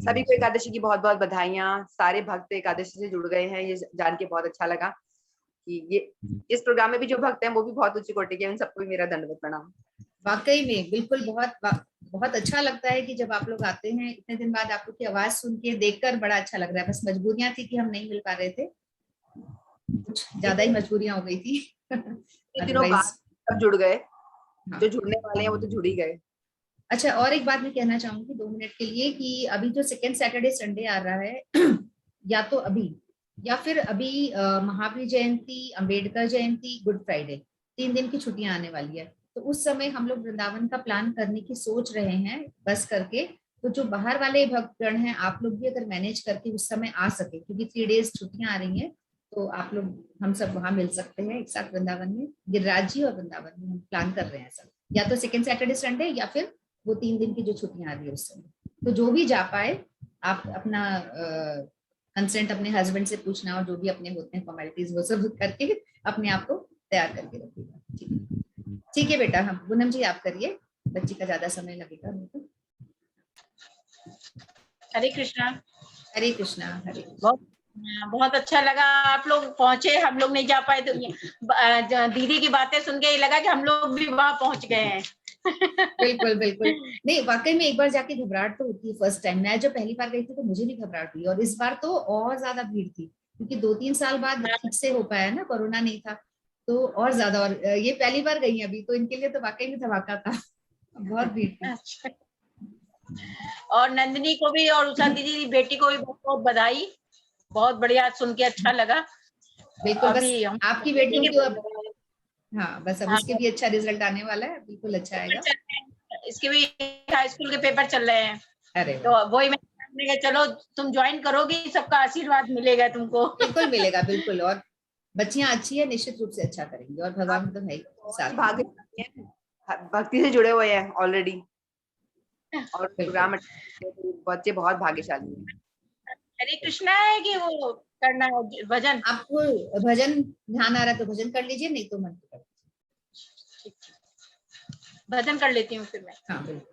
सभी को एकादशी की बहुत बहुत बधाइयां। सारे भक्त एकादशी से जुड़ गए हैं, ये जान के बहुत अच्छा लगा कि ये इस प्रोग्राम में भी जो भक्त हैं वो भी बहुत उच्च कोटि के, उन सबको भी मेरा दंडवत प्रणाम। वाकई में बिल्कुल बहुत अच्छा लगता है कि जब आप लोग आते हैं इतने दिन बाद, आप लोग की आवाज सुन के देखकर बड़ा अच्छा लग रहा है। बस मजबूरियां थी कि हम नहीं मिल पा रहे थे, कुछ ज्यादा ही मजबूरियां हो गई थी। दिनों बाद सब जुड़ गए, जो जुड़ने वाले हैं वो तो जुड़ ही गए। अच्छा, और एक बात मैं कहना चाहूंगी 2 मिनट के लिए कि अभी जो सेकेंड सैटरडे संडे आ रहा है या तो अभी या फिर अभी महावीर जयंती, अंबेडकर जयंती, गुड फ्राइडे, 3 दिन की छुट्टियां आने वाली है। तो उस समय हम लोग वृंदावन का प्लान करने की सोच रहे हैं बस करके। तो जो बाहर वाले भक्तगण हैं, आप लोग भी अगर मैनेज करके उस समय आ सके, क्योंकि 3 डेज छुट्टियां आ रही हैं, तो आप लोग हम सब वहां मिल सकते हैं एक साथ वृंदावन में। गिरिराज जी और वृंदावन में हम प्लान कर रहे हैं सब, या तो सेकेंड सैटरडे संडे या फिर वो 3 दिन की जो छुट्टियां आ रही है उस समय। तो जो भी जा पाए, आप अपना कंसेंट अपने हस्बैंड से पूछना, और जो भी अपने होते हैं फॉर्मेलिटीज वो सब करके अपने आप को तैयार करके रखिएगा। ठीक है बेटा, हम पूनम जी आप करिए, बच्ची का ज्यादा समय लगेगा नहीं तो। हरे कृष्णा। हरे कृष्णा। हरे कृष्णा। बहुत अच्छा लगा आप लोग पहुंचे, हम लोग नहीं जा पाए। तो दीदी की बातें सुन के ये लगा कि हम लोग भी वहां पहुंच गए हैं। बिल्कुल नहीं, वाकई में एक बार जाके घबराहट तो होती है फर्स्ट टाइम। मैं जब पहली बार गई थी तो मुझे भी घबराहट हुई, और इस बार तो और ज्यादा भीड़ थी क्योंकि 2-3 साल बाद ठीक से हो पाया ना, कोरोना नहीं था तो और ज्यादा। और ये पहली बार गई अभी, तो इनके लिए तो वाकई में धमाका था, बहुत भीड़ थी। और नंदिनी को भी और उषा दीदी की बेटी को भी बहुत बहुत बधाई। बहुत बढ़िया, सुन के अच्छा लगा। बिल्कुल, बस आपकी बेटियों को हाँ बस अब हाँ, उसके भी अच्छा रिजल्ट आने वाला है, बिल्कुल अच्छा पेपर आएगा। चल रहे हैं, इसके भी हाई स्कूल के पेपर चल रहे हैं, अरे तो वही मैंने कहा चलो तुम ज्वाइन करोगी, सबका आशीर्वाद मिलेगा तुमको। बिल्कुल मिलेगा, बिल्कुल। और बच्चियां अच्छी है, निश्चित रूप से अच्छा करेंगी, और भगवान तो भाई साथ में है। भाग्यशाली हैं, भक्ति से जुड़े हुए हैं ऑलरेडी, और प्रोग्राम बच्चे बहुत भाग्यशाली हैं। हरे कृष्णा है कि वो करना है भजन? आपको भजन ध्यान आ रहा है तो भजन कर लीजिए, नहीं तो मन कर लीजिए। भजन कर लेती हूँ फिर मैं। हाँ बिल्कुल।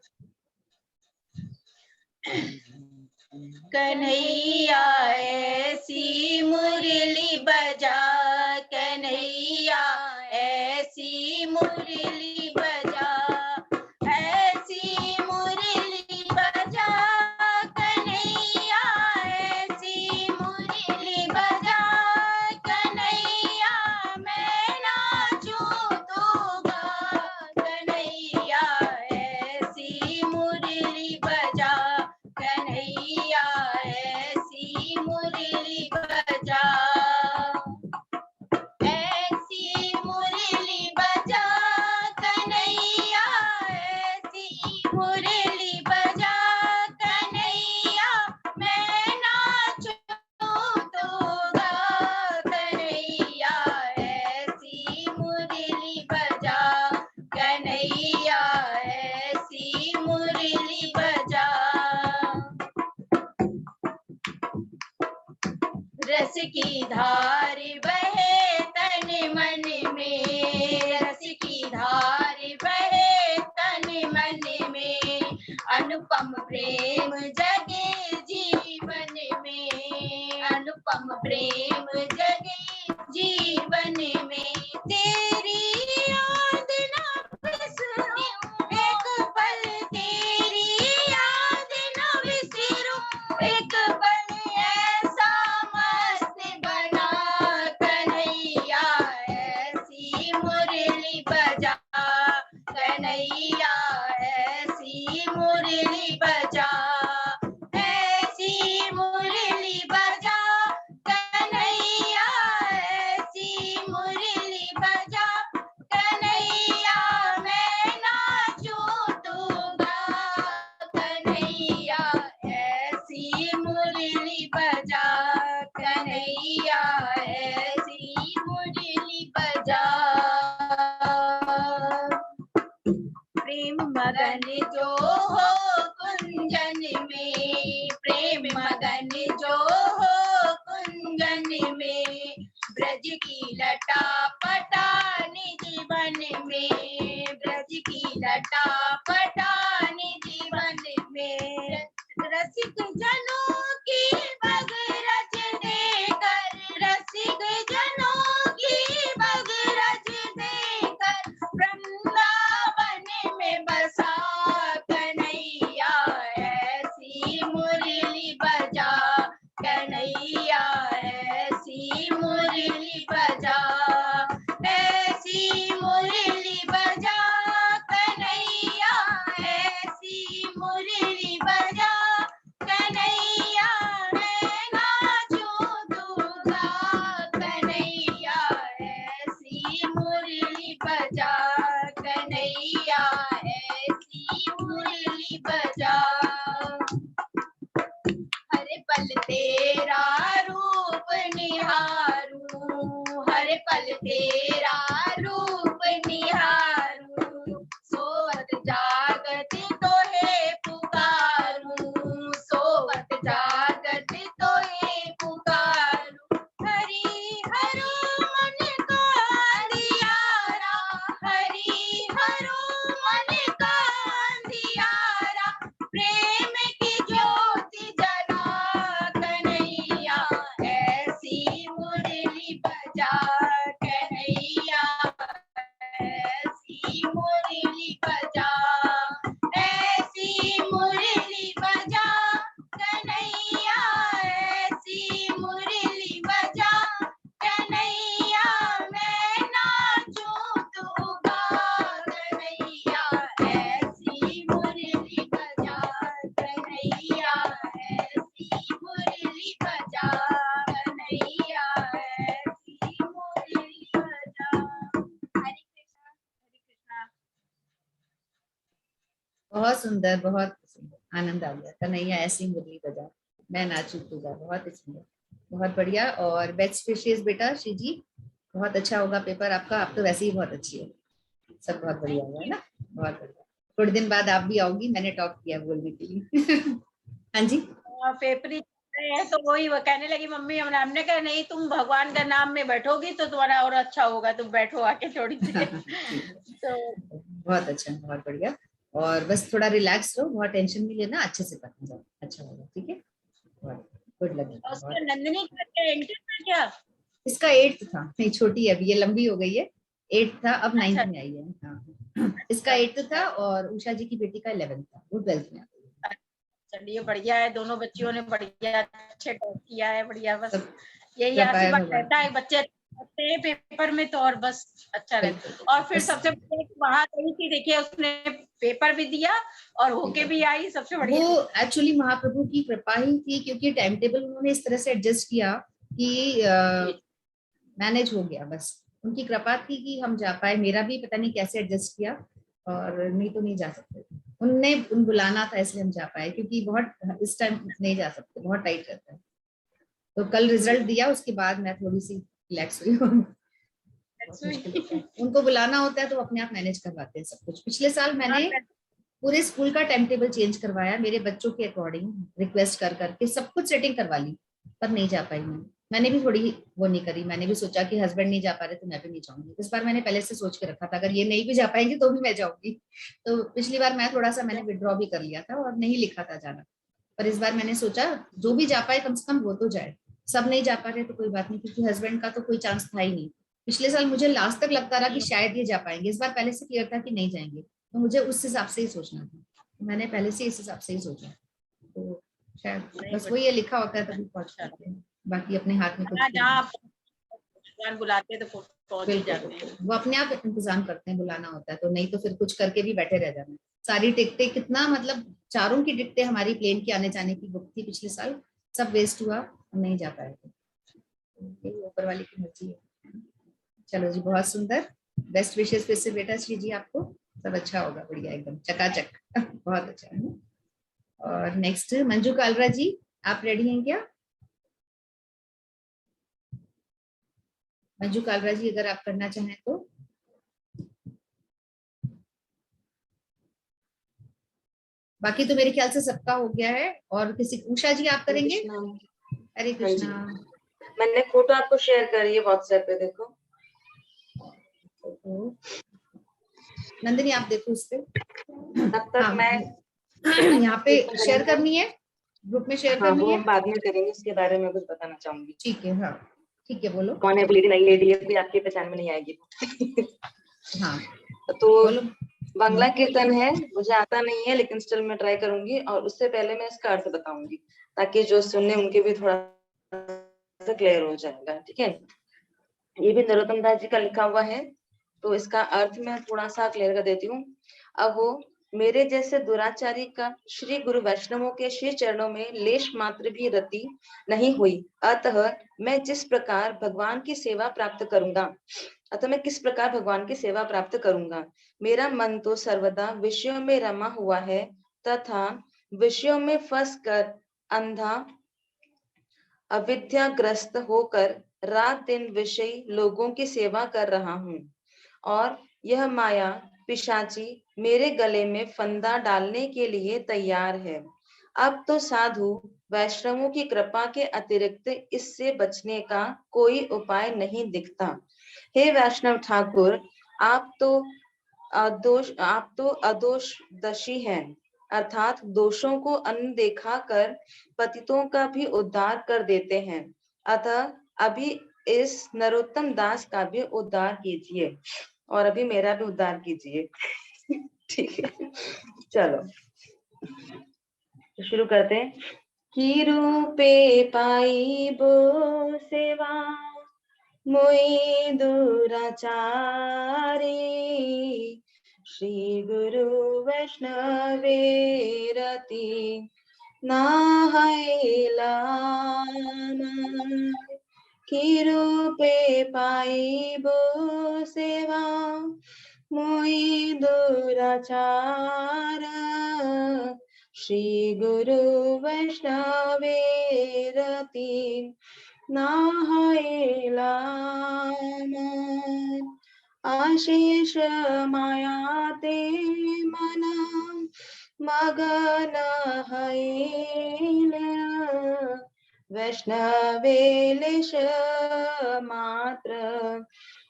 कन्हैया ऐसी मुरली बजा, कन्हैया ऐसी मुरली बजा, ऐसी मुरली बजा, कन्हैया ऐसी मुरली बजा, कन्हैया मैं नाचूं तू गा, कन्हैया ऐसी मुरली बजा, कन्हैया ऐसी मुरली बजा, ऐसी मुरली बजा, कन्हैया ऐसी मुरली बजा, कन्हैया मैं नाचूं तू गा, कन्हैया ऐसी मुरली बजा, कन्हैया ऐसी मुरली बजा, रस की धार बहे तन मन में, रस की धार बहे तन मन में, अनुपम प्रेम जगे जीवन में, अनुपम प्रेम जगे जीवन में, तेरी याद न बिसरूं एक पल, तेरी याद न बिसरूं एक पल, ऐसा मस्त बना, कन्हैया ऐसी मुरली बजा, कन्हैया ऐसी मुरली बजा, ऐसी मुरली बजा, कन्हैया ऐसी मुरली बजा, कन्हैया मैं नाचूं तू गा, कन्हैया ऐसी मुरली बजा, कन्हैया ऐसी मुरली बजा, प्रेम मगन जो हो कुंजन में, प्रेम मगन जो हो कुंजन में, ब्रज की लटा पटानी जीवन में, ब्रज की लटा पटानी जीवन में, रसिक जनों की बग रच देकर, रसिक जनों की बग रच देकर, वृंदावन में बसा, कन्हैया ऐसी मुरली बजा, कन्हैया ऐसी मुरली बजा, ऐसी मुरली बजा, कन्हैया ऐसी मुरली बजा, कन्हैया मैं नाचूं तू गा, कन्हैया ऐसी मुरली बजा, कन्हैया ऐसी मुरली बजा, हर पल तेरा रूप निहारूं, हर पल तेरा रूप निहारूं, सोवत जागत तोहे पुकारूं, सोवत जागत तोहे पुकारूं, हरि हरो मन का अंधियारा, हरि हरो मन का अंधियारा, प्रेम की ज्योति जला, कन्हैया ऐसी मुरली बजा, कन्हैया बहुत सुंदर, बहुत सुंदर, आनंद आ गया। कन्हैया ऐसी मुरली बजा, मैं नाचू पूजा, बहुत ही सुंदर, बहुत बढ़िया। और बेस्ट विशेष बेटा श्री जी, बहुत अच्छा होगा पेपर आपका, आप तो वैसे ही बहुत अच्छी है, सब बहुत बढ़िया होगा, है ना, बहुत बढ़िया। थोड़े दिन बाद आप भी आओगी, मैंने टॉप किया बोलने के लिए। हाँ जी, पेपर ही चल रहे हैं, तो वही वो कहने लगी मम्मी, हमने कहा नहीं, तुम भगवान का नाम में बैठोगी तो तुम्हारा और अच्छा होगा, तुम बैठो आके थोड़ी देर। तो बहुत अच्छा, बहुत बढ़िया। और बस थोड़ा रिलैक्स रहो, बहुत टेंशन नहीं लेना, अच्छे से पढ़ना जाओ, अच्छा होगा, ठीक है, गुड लगेगा। उसका नंदिनी का एंट्री में क्या? इसका 8th था, नहीं छोटी है अभी, ये लंबी हो गई है, 8th था, अब 9th में आई है। हाँ, इसका 8th था और उषा जी की बेटी का 11th था, वो 12th में आ गई। चलिए बढ़िया है, दोनों बच्चियों ने बढ़िया अच्छे टॉप किया है, बढ़िया। बस सब यही कृपा है आशीर्वाद भगवान रहता है, बच्चे अच्छे हैं पेपर में तो और बस अच्छा रहता है। और फिर सबसे वहां गई थी, देखिए उसने पेपर भी दिया और होके भी आई, सबसे बढ़िया। वो एक्चुअली महाप्रभु की कृपा ही थी, क्योंकि टाइम टेबल उन्होंने इस तरह से एडजस्ट किया कि मैनेज हो गया, बस उनकी कृपा थी कि हम जा पाए। मेरा भी पता नहीं कैसे एडजस्ट किया, और नहीं तो नहीं जा सकते, उनने बुलाना था इसलिए हम जा पाए, क्योंकि बहुत इस टाइम नहीं जा सकते, बहुत टाइट रहता है। तो कल रिजल्ट दिया, उसके बाद मैं थोड़ी सी रिलैक्स हुई हूँ। उनको बुलाना होता है तो अपने आप मैनेज करवाते हैं सब कुछ। पिछले साल मैंने पूरे स्कूल का टाइम टेबल चेंज करवाया, मेरे बच्चों के अकॉर्डिंग रिक्वेस्ट कर करके सब कुछ सेटिंग करवा ली, पर नहीं जा पाई मैंने भी थोड़ी वो नहीं करी। मैंने भी सोचा कि हस्बैंड नहीं जा पा रहे तो मैं भी नहीं जाऊंगी। इस बार मैंने पहले से सोच के रखा था, अगर ये नहीं भी जा पाएंगे तो भी मैं जाऊंगी। तो पिछली बार मैं थोड़ा सा मैंने विड्रॉ भी कर लिया था और नहीं लिखा था जाना, पर इस बार मैंने सोचा जो भी जा पाए कम से कम वो तो जाए। सब नहीं जा पा रहे तो कोई बात नहीं, क्योंकि हस्बैंड का तो कोई चांस था ही नहीं। पिछले साल मुझे लास्ट तक लगता रहा कि शायद ये जा पाएंगे, इस बार पहले से क्लियर था कि नहीं जाएंगे, तो मुझे उस हिसाब से ही सोचना था, मैंने पहले से इस हिसाब से ही सोचा। तो शायद बस वही है, लिखा होता है तभी पहुंच पाते हैं, बाकी अपने हाथ में कुछ नहीं। जहाँ भगवान बुलाते हैं तो पहुंच ही जाते हैं। वो अपने आप इंतजाम करते हैं, बुलाना होता है तो, नहीं तो फिर कुछ करके भी बैठे रह जाना। सारी टिकटें, कितना मतलब चारों की टिकटें हमारी प्लेन की आने जाने की बुक थी पिछले साल, सब वेस्ट हुआ, हम नहीं जा पाए थे, ऊपर वाले की मर्जी है। चलो जी, बहुत सुंदर, बेस्ट विशेष फिर से बेटा श्री जी आपको, सब अच्छा होगा, बढ़िया एकदम चकाचक। बहुत अच्छा है। और नेक्स्ट मंजू कालरा जी, आप रेडी हैं क्या? मंजू कालरा जी अगर आप करना चाहें तो। बाकी तो मेरे ख्याल से सबका हो गया है, और किसी, उषा जी आप करेंगे? हरे कृष्णा। मैंने फोटो आपको शेयर करी है व्हाट्सएप पे, देखो। नंदिनी आप देखो उस पे। तब तक हाँ, मैं यहाँ पे शेयर करनी है, ग्रुप में शेयर हाँ, करनी वो है। हम बाद में करेंगे, उसके बारे में कुछ बताना चाहूंगी। ठीक है, हाँ ठीक है, बोलो। कौन है लेडी? नई लेडी है, भी आपकी पहचान में नहीं आएगी। हाँ तो बोलो। बांग्ला कीर्तन है, मुझे आता नहीं है, लेकिन स्टिल मैं ट्राई करूंगी, और उससे पहले मैं इसका अर्थ बताऊंगी, ताकि जो सुनने उनके भी थोड़ा सा क्लियर हो जाएगा। ठीक है, ये भी नरोत्तम दास जी का लिखा हुआ है, तो इसका अर्थ मैं थोड़ा सा क्लियर कर देती हूँ। अब वो मेरे जैसे दुराचारी का श्री गुरु वैष्णवों के श्री चरणों में लेश मात्र भी रति नहीं हुई, अतः मैं जिस प्रकार भगवान की सेवा प्राप्त करूंगा, मैं किस प्रकार भगवान की सेवा प्राप्त करूंगा। मेरा मन तो सर्वदा विषयों में रमा हुआ है, तथा विषयों में फंस कर अंधा अविद्याग्रस्त होकर रात दिन विषयी लोगों की सेवा कर रहा हूँ, और यह माया पिशाची मेरे गले में फंदा डालने के लिए तैयार है। अब तो साधु वैष्णवों की कृपा के अतिरिक्त इससे बचने का कोई उपाय नहीं दिखता। हे वैष्णव ठाकुर, आप तो अदोष दशी हैं, अर्थात दोषों को अनदेखा कर पतितों का भी उद्धार कर देते हैं। अतः अभी इस नरोत्तम दास का भी उद्धार कीजिए, और अभी मेरा भी उद्धार कीजिए। ठीक है, चलो शुरू करते हैं। की रूपे पाई बो सेवा मोई दुराचारी, श्री गुरु वैष्णवे रति नाहैला, की रूपे पाई बो सेवा मोहि दुराचार श्री गुरु वैष्णवे रति नाहैला आशीष माया ते मन मगन हैला वैष्णवेलेश मात्र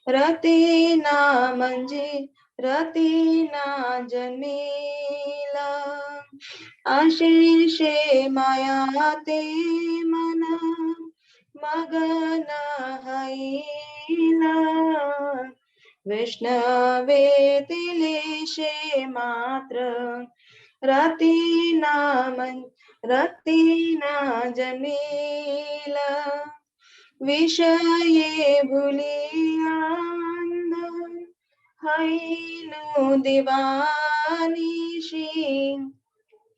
रति ना मंजी रति ना जन्मेला आशीषे माया ते मन मगन हैला वैष्णवे तिलेशे मात्र रति ना जन्मेला विषये भूलिया हैनु दीवानिशी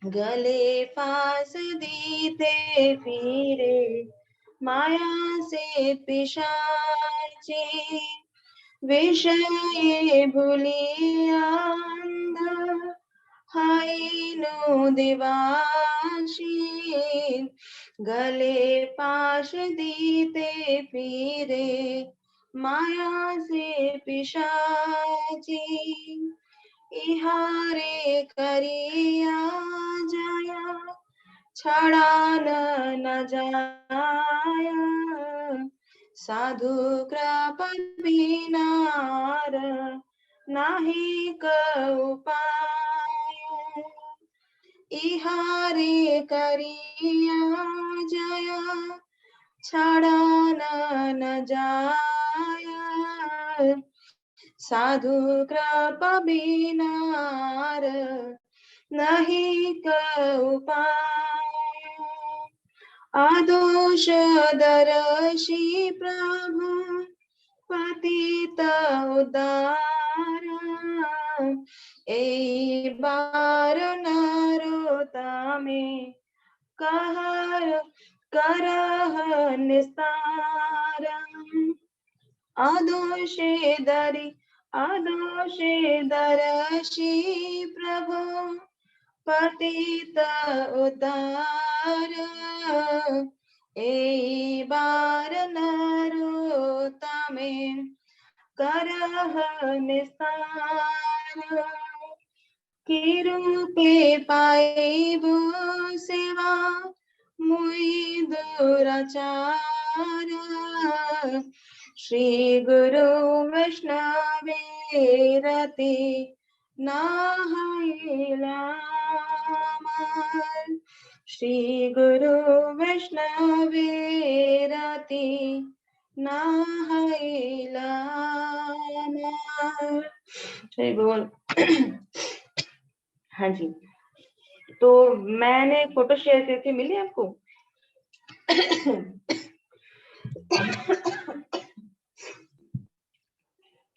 गले फांस दीते फिरे माया से पिशाची विषये भूलिया हैनु दिवाशी गले पाश दीते फिरे माया से पिशाची इहारे करिया जाया छड़ान न जाया साधु कृपा बिनार नाही क उपाय इहारे करिया जया छड़ान न जाया साधु कृपा बिनार नहीं क उपाय आदोष दर्शी प्रभु पतित उदार ए बार नरोतमे कहर करह निस्तार आदोषे दर्शी प्रभु पतित उदार ए बार नरोतमे करह निस्तार की रूपे पाइबो सेवा मुई दुराचार श्री गुरु वैष्णवे रति नाहैला श्री गुरु वैष्णवे रति नाहैला जय बोल। हाँ जी, तो मैंने फोटो शेयर की थी, मिली आपको?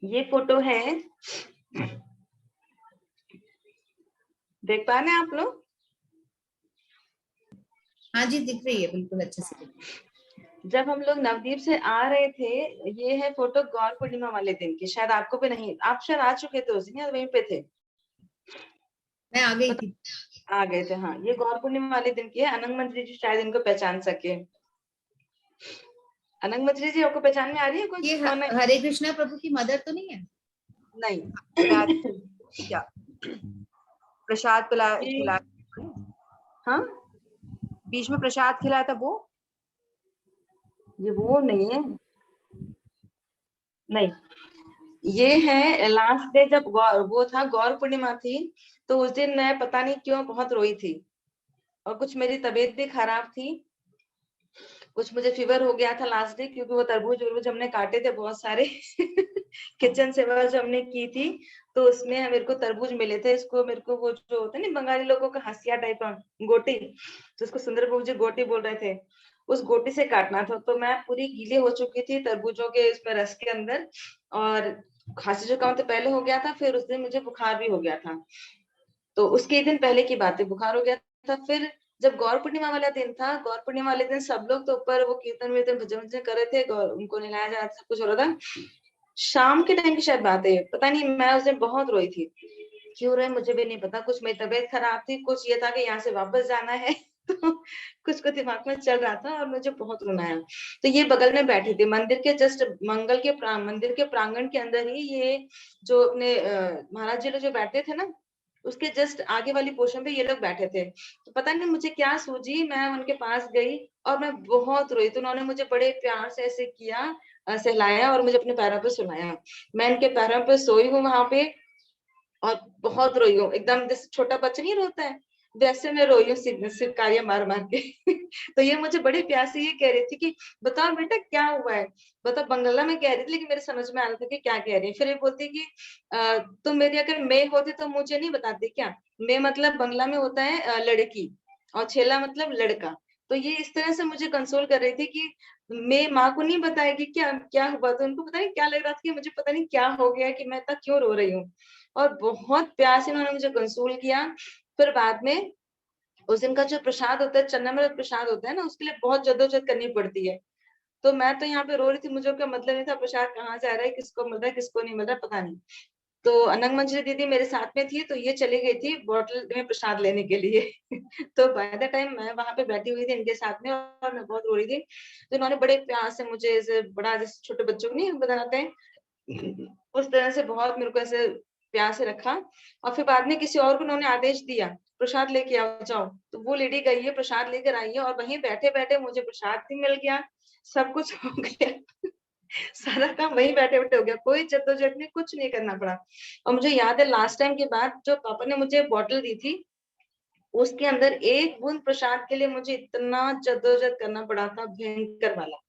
ये फोटो है, देख पा रहे हैं आप लोग? हाँ जी, दिख रही है, बिल्कुल अच्छे से दिख रही है। जब हम लोग नवदीप से आ रहे थे, ये है फोटो गौर पूर्णिमा वाले दिन की। शायद आपको भी नहीं, आप शायद आ चुके थे उस दिन या वहीं पे थे? मैं आ गई थी। आ गए थे, हाँ। ये गौर पूर्णिमा वाले दिन की है। अनंग मंत्री जी शायद इनको पहचान सके। अनंग मंत्री जी, आपको पहचान में आ रही है कुछ? ये हरे कृष्णा प्रभु की मदर तो नहीं है? नहीं। क्या प्रसाद खिलाया? हाँ, बीच में प्रसाद खिलाया था वो? ये वो नहीं है, नहीं। ये है लास्ट डे, जब वो था गौर पूर्णिमा थी, तो उस दिन मैं पता नहीं क्यों बहुत रोई थी, और कुछ मेरी तबीयत भी खराब थी, कुछ मुझे फीवर हो गया था लास्ट डे, क्योंकि वो तरबूज हमने काटे थे बहुत सारे। किचन सेवा जो हमने की थी, तो उसमें मेरे को तरबूज मिले थे। इसको मेरे को वो जो होता है ना बंगाली लोगों का हंसिया टाइप का गोटी, तो उसको सुंदर प्रभु जी गोटी बोल रहे थे, उस गोटी से काटना था। तो मैं पूरी गीली हो चुकी थी तरबूजों के इसमें रस के अंदर, और खांसी जुकाम तो पहले हो गया था, फिर उस दिन मुझे बुखार भी हो गया था। तो उसके दिन पहले की बात है, बुखार हो गया था। फिर जब गौर पूर्णिमा वाला दिन था, गौर पूर्णिमा वाले दिन सब लोग तो ऊपर वो कीर्तन वीर्तन भजन कर रहे थे, उनको नहलाया जा रहा था, सब कुछ हो रहा था। शाम के टाइम की शायद बात है, पता नहीं, मैं उस दिन बहुत रोई थी। क्यों रोई मुझे भी नहीं पता, कुछ मेरी तबीयत खराब थी, कुछ ये था कि यहाँ से वापस जाना है तो कुछ को दिमाग में चल रहा था और मुझे बहुत रोना आया। तो ये बगल में बैठे थे मंदिर के जस्ट मंदिर के प्रांगण के अंदर ही, ये जो अपने महाराज जी लोग जो बैठते थे ना, उसके जस्ट आगे वाली पोर्शन पे ये लोग बैठे थे। तो पता नहीं मुझे क्या सूझी, मैं उनके पास गई और मैं बहुत रोई। तो उन्होंने मुझे बड़े प्यार से ऐसे किया, सहलाया और मुझे अपने पैरों पे सुलाया। मैं इनके पैरों पे सोई हूँ वहां पे और बहुत रोई हूँ, एकदम जैसे छोटा बच्चा नहीं रोता है वैसे मैं रोई हूँ, सिरकारियां मार मार के तो ये मुझे बड़े प्यार से ये कह रही थी कि बताओ बेटा क्या हुआ है, बताओ, बंगला में कह रही थी लेकिन मेरे समझ में आ रहा था कि क्या कह रही है। फिर ये बोलती कि तुम मेरी अगर मैं होती तो मुझे नहीं बताती क्या। मैं मतलब बंगला में होता है लड़की और छेला मतलब लड़का। तो ये इस तरह से मुझे कंसोल कर रही थी कि मैं माँ को नहीं बताएगी क्या क्या हुआ। तो उनको पता नहीं क्या लग रहा था कि मुझे पता नहीं क्या हो गया कि मैं इतना क्यों रो रही हूँ। और बहुत प्यार से उन्होंने मुझे कंसोल किया। फिर बाद में उस दिन का जो प्रसाद होता है, चन्नामृत प्रसाद होता है ना, उसके लिए बहुत जद्दोजहद करनी पड़ती है। तो मैं तो यहाँ पे रो रही थी, मुझे क्या मतलब नहीं था प्रसाद कहाँ से आ रहा है, किसको मिल रहा है किसको नहीं मिल रहा है पता नहीं। तो अनंग मंजरी दीदी मेरे साथ में थी, तो ये चली गई थी बोतल में प्रसाद लेने के लिए तो बाय द टाइम मैं वहां पे बैठी हुई थी इनके साथ में और मैं बहुत रो रही थी। तो इन्होंने बड़े प्यार से मुझे ऐसे बड़ा, जैसे छोटे बच्चों को नहीं बताते हैं उस तरह से बहुत मेरे को ऐसे प्यार से रखा। और फिर बाद में किसी और को उन्होंने आदेश दिया प्रसाद लेके आओ जाओ, तो वो लेडी गई है प्रसाद लेकर आई है और वहीं बैठे बैठे मुझे प्रसाद भी मिल गया, सब कुछ हो गया सारा काम वहीं बैठे बैठे हो गया, कोई जद्दोजहद नहीं, कुछ नहीं करना पड़ा। और मुझे याद है लास्ट टाइम के बाद जो पापा ने मुझे बोतल दी थी उसके अंदर एक बूंद प्रसाद के लिए मुझे इतना जद्दोजहद करना पड़ा था, भयंकर वाला।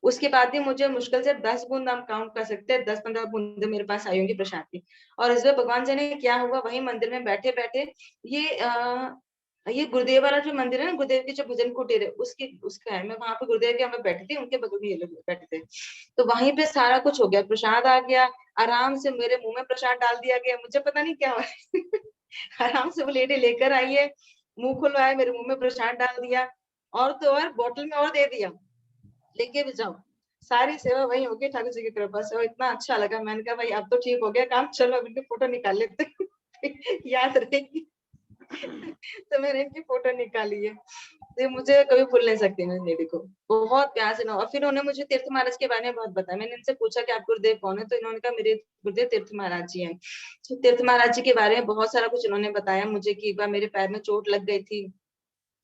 उसके बाद भी मुझे मुश्किल से 10 बूंद हम काउंट कर सकते हैं, 10-15 बूंद मेरे पास आई होंगी प्रसाद की। और इस बार भगवान जाने क्या हुआ, वही मंदिर में बैठे बैठे ये गुरुदेव वाला जो मंदिर है ना, गुरुदेव की जो भजन कुटीर है उसका है, मैं वहां पे गुरुदेव के यहाँ बैठी थी, उनके बगल में ये लोग बैठे थे। तो वहीं पे सारा कुछ हो गया, प्रसाद आ गया, आराम से मेरे मुंह में प्रसाद डाल दिया गया, मुझे पता नहीं क्या हुआ आराम से वो लेडी लेकर आई है, मुंह खुलवाया, मेरे मुंह में प्रसाद डाल दिया और तो और बोतल में और दे दिया, लेके भी जाओ। सारी सेवा वही होगी ठाकुर जी की कृपा से, और इतना अच्छा लगा। मैंने कहा भाई अब तो ठीक हो गया काम, चलो अब इनकी फोटो निकाल लेते याद रहेगी तो मैंने इनकी फोटो निकाली है। तो मुझे कभी भूल नहीं सकती मैं लेडी को, बहुत प्यार से ना। और फिर उन्होंने मुझे तीर्थ महाराज के बारे में बहुत बताया। मैंने इनसे पूछा कि आप गुरुदेव कौन है, तो इन्होंने कहा मेरे गुरुदेव तीर्थ महाराज जी हैं। तो तीर्थ महाराज जी के बारे में बहुत सारा कुछ उन्होंने बताया मुझे कि एक बार मेरे पैर में चोट लग गई थी,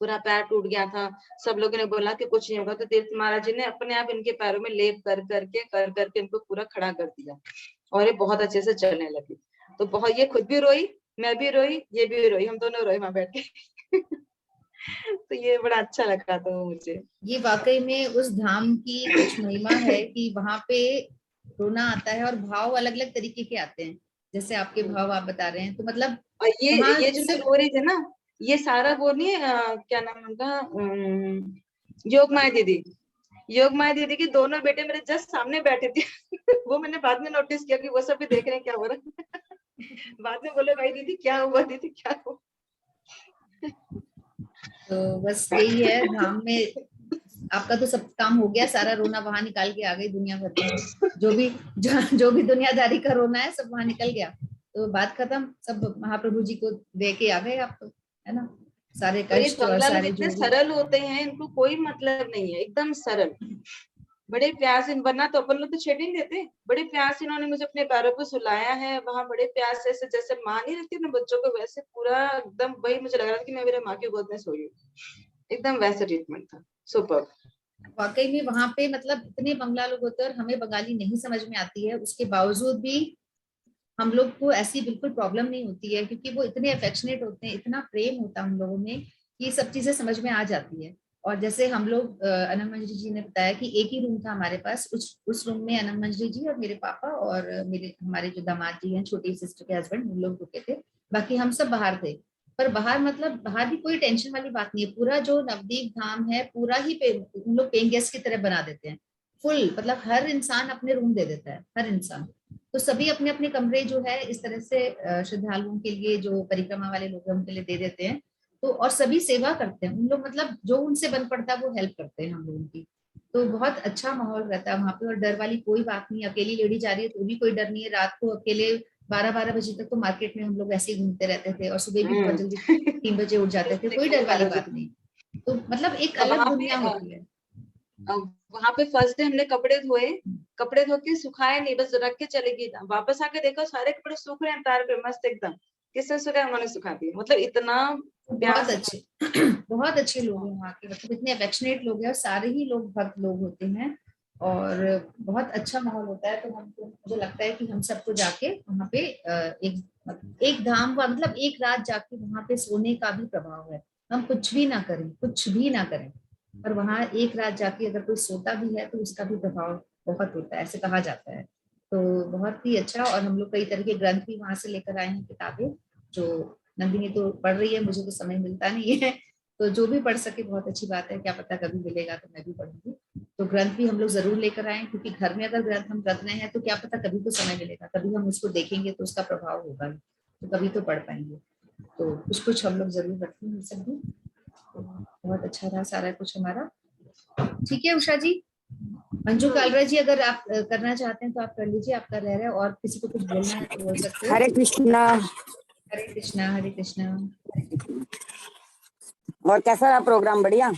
पूरा पैर टूट गया था, सब लोगों ने बोला कि कुछ नहीं होगा, तो तीर्थ महाराज जी ने अपने आप इनके पैरों में लेप कर करके इनको पूरा खड़ा कर दिया और ये बहुत अच्छे से चलने लगी। तो बहुत, ये खुद भी रोई, मैं भी रोई, ये भी रोई, हम दोनों रोए वहां बैठ के तो ये बड़ा अच्छा लगा था मुझे। ये वाकई में उस धाम की कुछ महिमा है कि वहां पे रोना आता है और भाव अलग अलग तरीके के आते हैं, जैसे आपके भाव आप बता रहे हैं। तो मतलब और ये जो सिर्फ रो रही थी ना, ये सारा वो नहीं क्या नाम उनका, योगमाया दीदी, योगमाया दीदी के दोनों बेटे मेरे जस्ट सामने बैठे थे वो मैंने बाद में नोटिस किया कि वो सब भी देख रहे हैं क्या हो रहा है बाद में बोले भाई दीदी क्या हुआ, दीदी क्या हुआ तो बस यही है, धाम में आपका तो सब काम हो गया, सारा रोना वहां निकाल के आ गई दुनिया भर का, जो भी दुनियादारी का रोना है सब वहां निकल गया, तो बात खत्म, सब महाप्रभु जी को दे के आ गए आप तो, है ना, सारे और ये कष्ट और बंगला लोग सारे इतने जो भी। सरल होते हैं, इनको कोई मतलब नहीं है, एकदम सरल, बड़े प्यार से, वरना तो अपन लोग तो छेड़ नहीं देते। बड़े प्यार से इन्होंने मुझे अपने पैरों पर सुलाया है वहां, बड़े प्यार से, जैसे माँ नहीं रहती अपने बच्चों को, वैसे पूरा एकदम वही मुझे लग रहा था कि मैं मेरे माँ की गोद में सोई हूँ, एकदम वैसा ट्रीटमेंट था, सुपर। वाकई में वहां पे मतलब इतने बंगला लोग होते हैं और हमें बंगाली नहीं समझ में आती है, उसके बावजूद भी हम लोग को ऐसी बिल्कुल प्रॉब्लम नहीं होती है, क्योंकि वो इतने अफेक्शनेट होते हैं, इतना प्रेम होता है हम लोगों में कि ये सब चीजें समझ में आ जाती है। और जैसे हम लोग, अनंत मंजरी जी ने बताया कि एक ही रूम था हमारे पास, उस रूम में अनंत मंजरी जी और मेरे पापा और हमारे जो दामाद जी हैं, छोटी सिस्टर के हस्बैंड, उन लोग रुके थे, बाकी हम सब बाहर थे। पर बाहर मतलब बाहर भी कोई टेंशन वाली बात नहीं है, पूरा जो नवदीप धाम है पूरा ही उन लोग पेइंग गेस्ट की तरह बना देते हैं, फुल, मतलब हर इंसान अपने रूम दे देता है, हर इंसान। तो सभी अपने अपने कमरे जो है इस तरह से श्रद्धालुओं के लिए, जो परिक्रमा वाले लोग हैं उनके लिए दे देते हैं। तो और सभी सेवा करते हैं उन लोग, मतलब जो उनसे बन पड़ता है वो हेल्प करते हैं हम लोगों की। तो बहुत अच्छा माहौल रहता है वहाँ पे, और डर वाली कोई बात नहीं। अकेली लेडी जा रही है तो भी कोई डर नहीं है। रात को अकेले 12-12 बजे तक तो मार्केट में हम लोग ऐसे ही घूमते रहते थे, और सुबह भी बहुत जल्दी 3 बजे उठ जाते थे, कोई डर वाली बात नहीं। तो मतलब एक अलग दुनिया होती है। वहां पे फर्स्ट डे हमने कपड़े धोए, कपड़े धो के सुखाए नहीं, बस रख के चले गई। वापस आके देखो सारे कपड़े सूख रहे हैं तार पे मस्त एकदम। किसने सुखाया? उन्होंने सुखा दिया। मतलब इतना बहुत अच्छे बहुत अच्छे लोग हैं वहाँ के, मतलब इतने अफेक्शनेट लोग हैं, और सारे ही लोग भक्त लोग होते हैं, और बहुत अच्छा माहौल होता है। तो हमको, मुझे लगता है कि हम सबको जाके वहाँ पे एक धाम का मतलब एक रात जाके वहाँ पे सोने का भी प्रभाव है। हम कुछ भी ना करें, कुछ भी ना करें, पर वहाँ एक रात जाके अगर कोई सोता भी है तो उसका भी प्रभाव बहुत होता है, ऐसे कहा जाता है। तो बहुत ही अच्छा। और हम लोग कई तरह के ग्रंथ भी वहां से लेकर आए हैं, किताबें, जो नंदिनी तो पढ़ रही है, मुझे तो समय मिलता नहीं है। तो जो भी पढ़ सके बहुत अच्छी बात है, क्या पता कभी मिलेगा तो मैं भी पढ़ूंगी। तो ग्रंथ भी हम लोग जरूर लेकर आए, क्योंकि घर में अगर ग्रंथ हम रख रहे हैं तो क्या पता कभी तो समय मिलेगा, कभी हम उसको देखेंगे तो उसका प्रभाव होगा, तो कभी तो पढ़ पाएंगे। तो कुछ कुछ हम लोग जरूर रखते हैं सब भी। तो बहुत अच्छा रहा सारा कुछ हमारा। ठीक है उषा जी। मंजू कालरा जी, अगर आप करना चाहते हैं तो आप कर लीजिए, आपका रह रहा है। और किसी को कुछ बोलना है तो बोल सकते हो। हरे कृष्णा। हरे कृष्णा, हरे कृष्णा। और कैसा रहा प्रोग्राम? बढ़िया।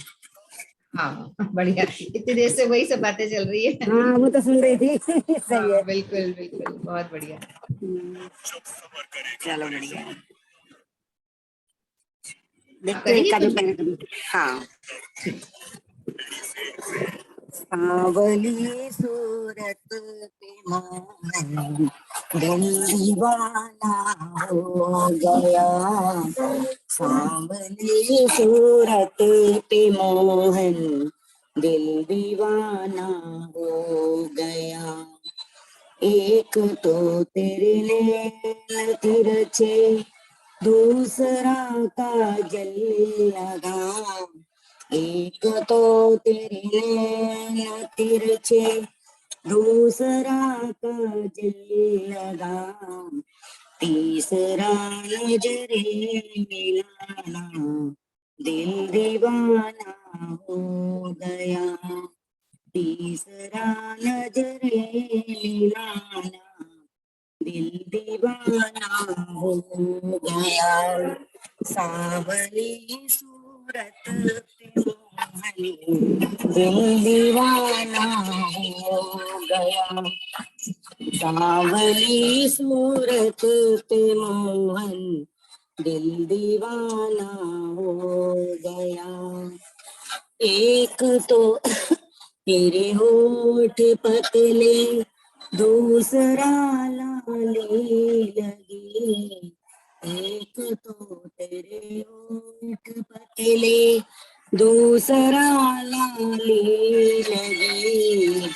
हाँ बढ़िया, इतनी देर से वही सब बातें चल रही है। हाँ वो तो सुन रही थी। सही है। बिल्कुल बिल्कुल, बहुत बढ़िया। चलो बढ़िया। देखते हैं कभी। हाँ। सांवली सूरत पे मोहन दिल दीवाना हो गया। सांवली सूरत पे मोहन दिल दीवाना हो गया। एक तो तेरे नैन तिरछे, दूसरा काजल लगा। एक तो तेरे नैन तिरछे, दूसरा काजल लगा। तीसरा नजरे मिलाना, दिल दीवाना हो गया। तीसरा नजरे मिलाना, दिल दीवाना हो गया। सांवली सूरत पे मोहन दिल दीवाना हो गया। सांवली सूरत पे मोहन दिल दीवाना हो गया। एक तो तेरे होठ पतले, दूसरा लाली लगी। एक तो तेरे होठ पतले, दूसरा लाली लगी।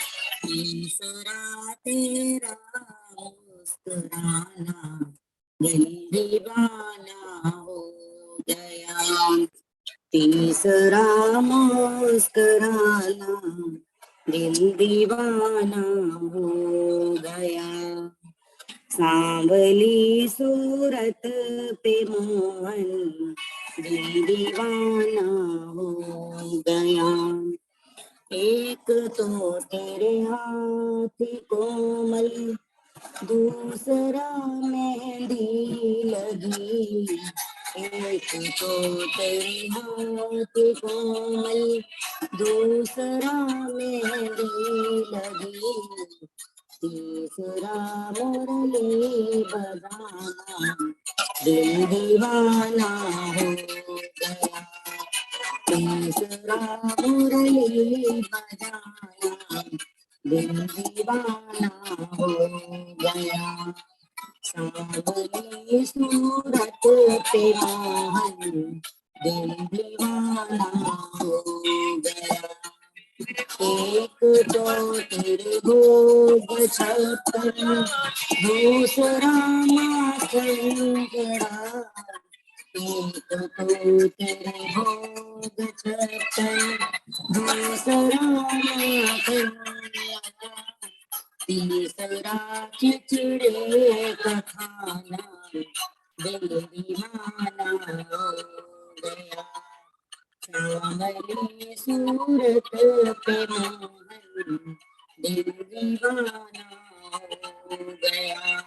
तीसरा तेरा मुस्कुराना, दिल दीवाना हो गया। तीसरा मुस्कुराना, दिल दीवाना हो गया। सांवली सूरत पे मोहन दिल दीवाना हो गया। एक तो तेरे हाथ कोमल, दूसरा मेहंदी लगी। एक तो तेरे हाथ कोमल, दूसरा मेहंदी लगी। तीसरा मुरली बजाना, दिल दीवाना हो गया। तीसरा मुरली बजाना, दिल दीवाना हो गया। सांवली सूरत पे मोहन दिल दीवाना हो गया। एक तो तेरे भोग छप्पन, दूसरा माखन कड़ा। एक तो तेरे भोग छप्पन, दूसरा माखन कड़ा। तीसरा खिचड़े का खाना, दिल दीवाना हो गया। सांवली सूरत पे मोहन दिल दीवाना हो गया।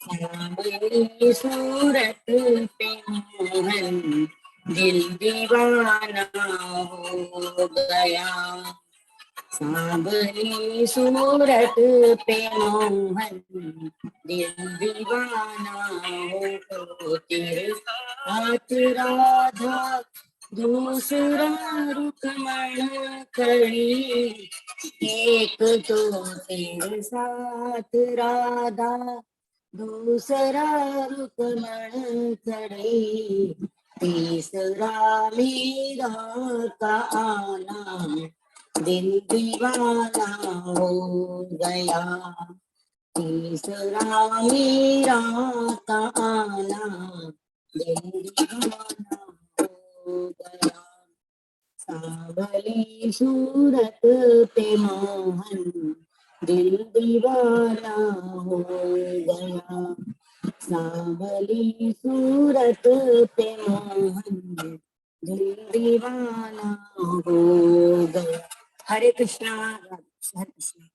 सांवली सूरत पे मोहन दिल दीवाना हो गया। सांवली सूरत पे मोहन दिल दीवाना हो। तेरे हाथ राधा दूसरा रुक्मण खड़ी, एक तो तेरे साथ राधा दूसरा रुक्मण खड़ी, तीसरा मीरा का आना दिल दीवाना हो गया। तीसरा मीरा का आना दिल दीवाना हो गया। सांवली सूरत पे मोहन दिल दीवाना हो गया। सांवली सूरत पे मोहन दिल दीवाना हो गया। हरे कृष्णा। हरे कृष्णा।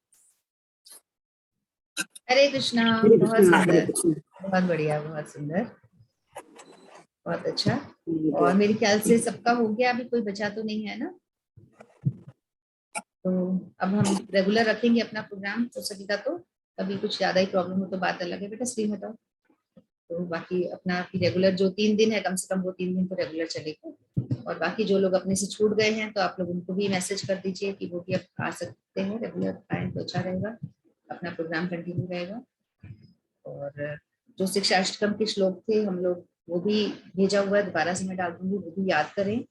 हरे कृष्णा। हरे बहुत कृष्णा। हरे सुंदर, कृष्णा। बहुत बढ़िया, बहुत सुंदर, बहुत अच्छा। और मेरे ख्याल से सबका हो गया, अभी कोई बचा तो नहीं है ना? तो अब हम रेगुलर रखेंगे अपना प्रोग्राम तो सभी का। तो कभी कुछ ज्यादा ही प्रॉब्लम हो तो बात अलग है बेटा, स्क्रीन हटाओ। तो बाकी अपना रेगुलर जो 3 दिन है, कम से कम वो 3 दिन तो रेगुलर चलेगा। और बाकी जो लोग अपने से छूट गए हैं तो आप लोग उनको भी मैसेज कर दीजिए कि वो भी अब आ सकते हैं, रेगुलर आए तो अच्छा रहेगा, अपना प्रोग्राम कंटिन्यू रहेगा। और जो शिक्षाष्टकम के श्लोक थे हम लोग वो भी भेजा हुआ है, दोबारा से मैं डाल दूंगी, वो भी याद करें।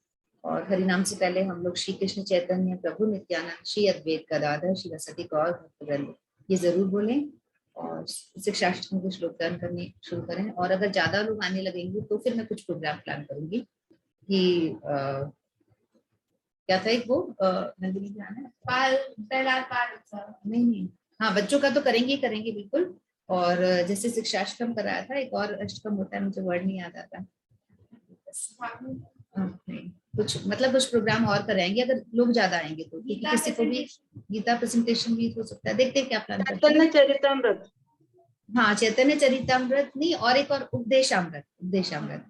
और हरिनाम से पहले हम लोग श्री कृष्ण चैतन्य प्रभु नित्यानंद श्री अद्वैत गदाधर शिवसती गौर भक्तवृंद ये जरूर बोलें और शिक्षाष्टकम के श्लोक गान करने शुरू करें। और अगर ज्यादा लोग आने लगेंगे तो फिर मैं कुछ प्रोग्राम प्लान करूंगी कि क्या था एक वो नंदिनी ध्यान है नहीं, हाँ बच्चों का तो करेंगे ही करेंगे बिल्कुल। और जैसे शिक्षाष्टकम कराया था, एक और अष्टकम होता है, मुझे वर्ड नहीं याद आता। कुछ मतलब कुछ प्रोग्राम और कराएंगे अगर लोग ज्यादा आएंगे तो, क्योंकि किसी को भी गीता प्रेजेंटेशन भी हो सकता है, देखते हैं क्या प्लान करते हैं। चरितमृत। हाँ चैतन्य चरितमृत नहीं, और एक और उपदेशामृत। उपदेशामृत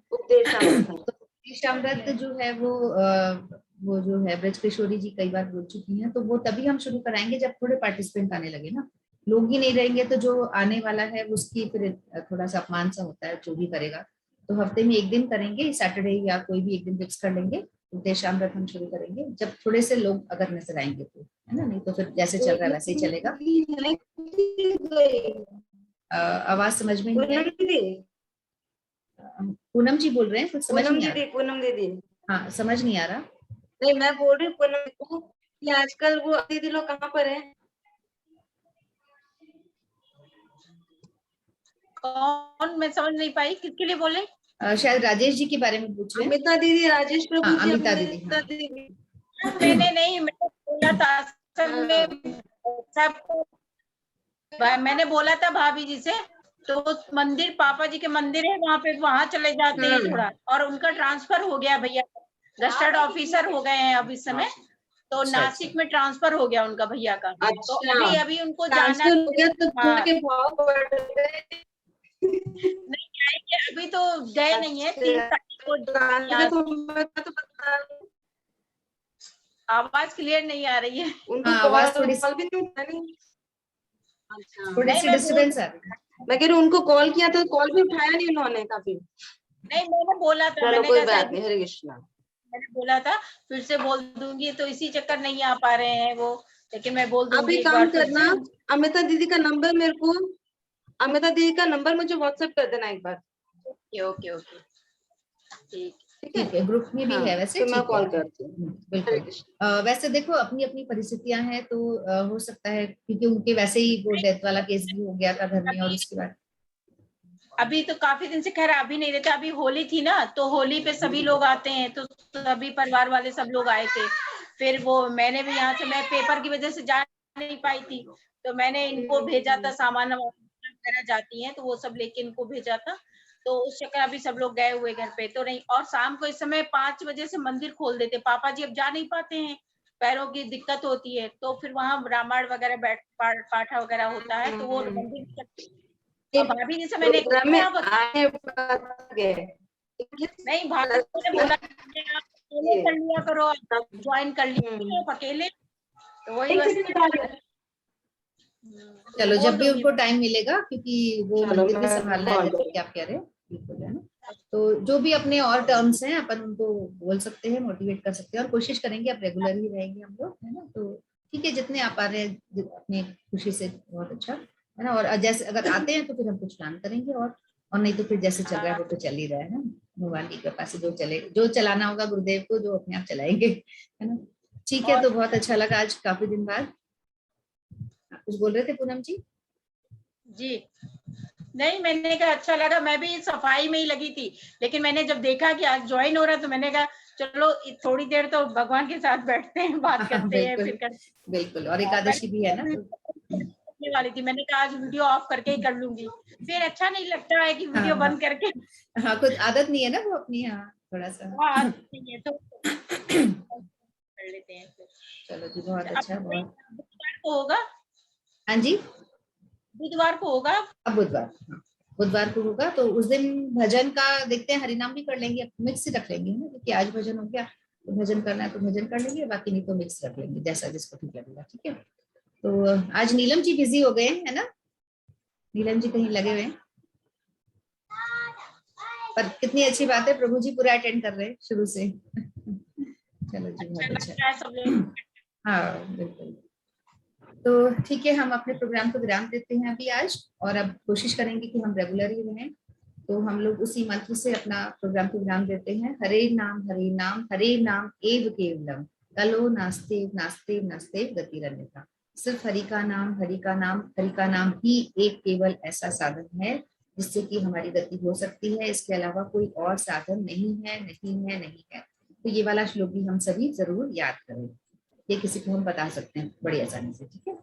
उपदेशामृत जो है वो जो है ब्रज किशोरी जी कई बार बोल चुकी हैं, तो वो तभी हम शुरू कराएंगे जब थोड़े पार्टिसिपेंट आने लगे ना। लोग ही नहीं रहेंगे तो जो आने वाला है उसकी फिर थोड़ा सा अपमान सा होता है जो भी करेगा। तो हफ्ते में एक दिन करेंगे, सैटरडे या कोई भी एक दिन फिक्स कर लेंगे, उपदेशामृत हम शुरू करेंगे जब थोड़े से लोग अगर नजर आएंगे तो, है ना, नहीं तो फिर जैसे चल रहा है वैसे ही चलेगा। आवाज समझ में नहीं आई। पूनम जी बोल रहे हैं, कुछ समझ नहीं आ रहा। पूनम दीदी। हाँ समझ नहीं आ रहा। नहीं मैं बोल रही हूँ पूनम को कि आजकल वो दीदी लोग कहाँ पर है? कौन? मैं समझ नहीं पाई, किसके लिए बोले? शायद राजेश जी के बारे में पूछ रहे हैं। अमिता दीदी, राजेश प्रभु जी। अमिता दीदी, हाँ। मैंने नहीं, मैंने बोला था असल में सबको, मैंने बोला था भाभी जी से, तो मंदिर पापा जी के मंदिर है वहाँ पे, वहाँ चले जाते हैं थोड़ा। और उनका ट्रांसफर हो गया भैया, गस्टर्ड ऑफिसर हो गए हैं अब इस समय, तो नासिक में ट्रांसफर हो गया उनका भैया का। तो अभी उनको जाना हो गया तो फूल के भाव बढ़ गए। नहीं आएंगे, अभी तो गए नहीं है। 3 तारीख को आवाज क्लियर नहीं आ रही है। उनको आवाज थोड़ी कॉल भी नहीं। अच्छा थोड़ी सी डिस्टर्बेंस आ रही है। मैं कह रही हूँ उनको कॉल किया तो कॉल भी उठाया नहीं उन्होंने काफी। नहीं मैंने बोला था, चलो कोई बात नहीं। हरे कृष्णा। मैंने बोला था फिर से बोल दूंगी, तो इसी चक्कर नहीं आ पा रहे हैं वो, लेकिन मैं बोल दूंगी। अभी काम करना, अमिता दीदी का नंबर मेरे को, अमिता दीदी का नंबर मुझे व्हाट्सएप कर देना एक बार। ओके ओके ठीक है, ग्रुप में भी है वैसे। तो मैं कॉल करती हूँ। बिल्कुल। वैसे देखो अपनी अपनी परिस्थितियां हैं तो हो सकता है, क्योंकि उनके वैसे ही वो डेथ वाला केस भी हो गया था घर में, और उसके बाद अभी तो काफी दिन से, खैर अभी नहीं रहता, अभी होली थी ना, तो होली पे सभी लोग आते हैं, तो सभी परिवार वाले सब लोग आए थे। फिर वो मैंने भी यहाँ से, मैं पेपर की वजह से जा नहीं पाई थी, तो मैंने इनको भेजा था, सामान वगैरह जाती हैं तो वो सब लेके इनको भेजा था। तो उस चक्कर अभी सब लोग गए हुए घर पे तो नहीं। और शाम को इस समय 5 बजे से मंदिर खोल देते, पापा जी अब जा नहीं पाते हैं, पैरों की दिक्कत होती है, तो फिर वहाँ रामायण वगैरह पाठा वगैरह होता है, तो वो मंदिर भाभी जी से मैंने प्रोग्राम में आप आए नहीं, भाभी जी ने बोला आप अकेले कर लिया करो, ज्वाइन कर लिया आप अकेले, तो वही बस। चलो जब भी उनको टाइम मिलेगा, क्योंकि वो चलो, मंदिर भी मैं संभालना है जैसे कि आप कह रहे हैं, बिल्कुल है ना। तो जो भी अपने और टर्म्स हैं अपन उनको बोल सकते हैं, मोटिवेट कर सकते हैं, और कोशिश करेंगे अब रेगुलर ही रहेंगे हम लोग, है ना। तो ठीक है, जितने आप आ रहे हैं अपनी खुशी से बहुत अच्छा है ना। और जैसे अगर आते हैं तो फिर हम कुछ प्लान करेंगे, और नहीं तो फिर जैसे चल रहा है वो तो चल ही रहा है ना, भगवान की कृपा से जो चले, जो चलाना होगा गुरुदेव को, जो अपने आप चलाएंगे, है ना। ठीक है, तो बहुत अच्छा लगा आज काफी दिन बाद। कुछ बोल रहे थे पूनम जी? जी नहीं, मैंने कहा अच्छा लगा, मैं भी सफाई में ही लगी थी, लेकिन मैंने जब देखा कि आज ज्वाइन हो रहा है तो मैंने कहा चलो थोड़ी देर तो भगवान के साथ बैठते हैं, बात करते हैं, फिर बिल्कुल, और एकादशी भी है ना तो करने वाली थी। मैंने कहा आज वीडियो ऑफ करके ही कर लूंगी, फिर अच्छा नहीं लगता है कि वीडियो बंद करके। हाँ, खुद आदत नहीं है ना वो अपनी, हाँ थोड़ा सा नहीं है तो कर लेते हैं फिर। चलो जी, बहुत अच्छा, बहुत। बुधवार को होगा? हाँ जी, बुधवार को होगा। अब बुधवार, हाँ, बुधवार को होगा। तो उस दिन भजन का देखते हैं, हरिनाम भी कर लेंगे, मिक्स रख लेंगे ना, क्योंकि आज भजन हो गया, तो भजन करना है तो भजन कर लेंगे, बाकी नहीं तो मिक्स रख लेंगे, जैसा जिसको ठीक लगेगा। ठीक है, तो आज नीलम जी बिजी हो गए है ना, नीलम जी कहीं लगे हुए हैं, पर कितनी अच्छी बात है, प्रभु जी पूरा अटेंड कर रहे हैं शुरू से। चलो जी, बहुत अच्छा। हाँ बिल्कुल। तो ठीक है, हम अपने प्रोग्राम को विराम देते हैं अभी आज, और अब कोशिश करेंगे कि हम रेगुलर ही रहें। तो हम लोग उसी मंत्र से अपना प्रोग्राम को विराम देते हैं। हरे नाम हरे नाम एव केवलम, कलो नास्ते नास्ते नास्ते गतिरन्यथा। सिर्फ हरि का नाम ही एक केवल ऐसा साधन है जिससे कि हमारी गति हो सकती है, इसके अलावा कोई और साधन नहीं है, नहीं है, नहीं है। तो ये वाला श्लोक भी हम सभी जरूर याद करें, ये किसी को हम बता सकते हैं बड़ी आसानी से। ठीक है,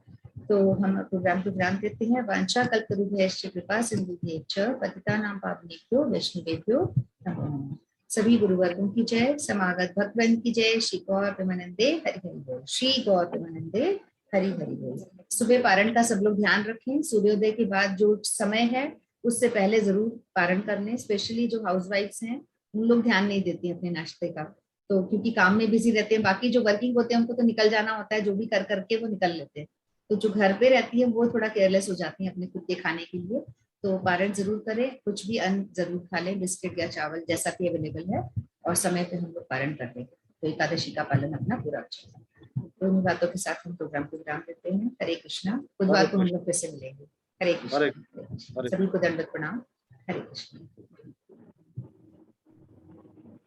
तो हम प्रोग्राम को विराम देते हैं। वांछा कल्पतरुभ्यश्च कृपा सिंधुभ्यश्च पतितानां पावनेभ्यो वैष्णवेभ्यो नमो नमः। सभी गुरुवर्गों की जय, समागत भक्तवृंद की जय। श्री गौर प्रेमानंदे हरि हरि बोल, श्री गौर प्रेमानंदे हरि हरि बोल। सुबह पारण का सब लोग ध्यान रखें, सूर्योदय के बाद जो समय है उससे पहले जरूर पारण कर लें। स्पेशली जो हाउसवाइफ्स हैं उन लोग ध्यान नहीं देती अपने नाश्ते का, तो क्योंकि काम में बिजी रहते हैं। बाकी जो वर्किंग होते हैं उनको तो निकल जाना होता है, जो भी कर करके वो निकल लेते हैं। तो जो घर पे रहती है वो थोड़ा केयरलेस हो जाती है अपने खुद के खाने के लिए। तो पारण जरूर करें, कुछ भी अन्न जरूर खा लें, बिस्किट या चावल जैसा कि अवेलेबल है, और समय पे हम लोग पारण कर लेंगे तो एकादशी का पालन अपना पूरा अच्छा। तो इन बातों के साथ हम प्रोग्राम को विराम देते हैं। हरे कृष्णा। बुधवार को हम लोग फिर से मिलेंगे। हरे कृष्णा। सभी को दंडवत प्रणाम। हरे कृष्णा।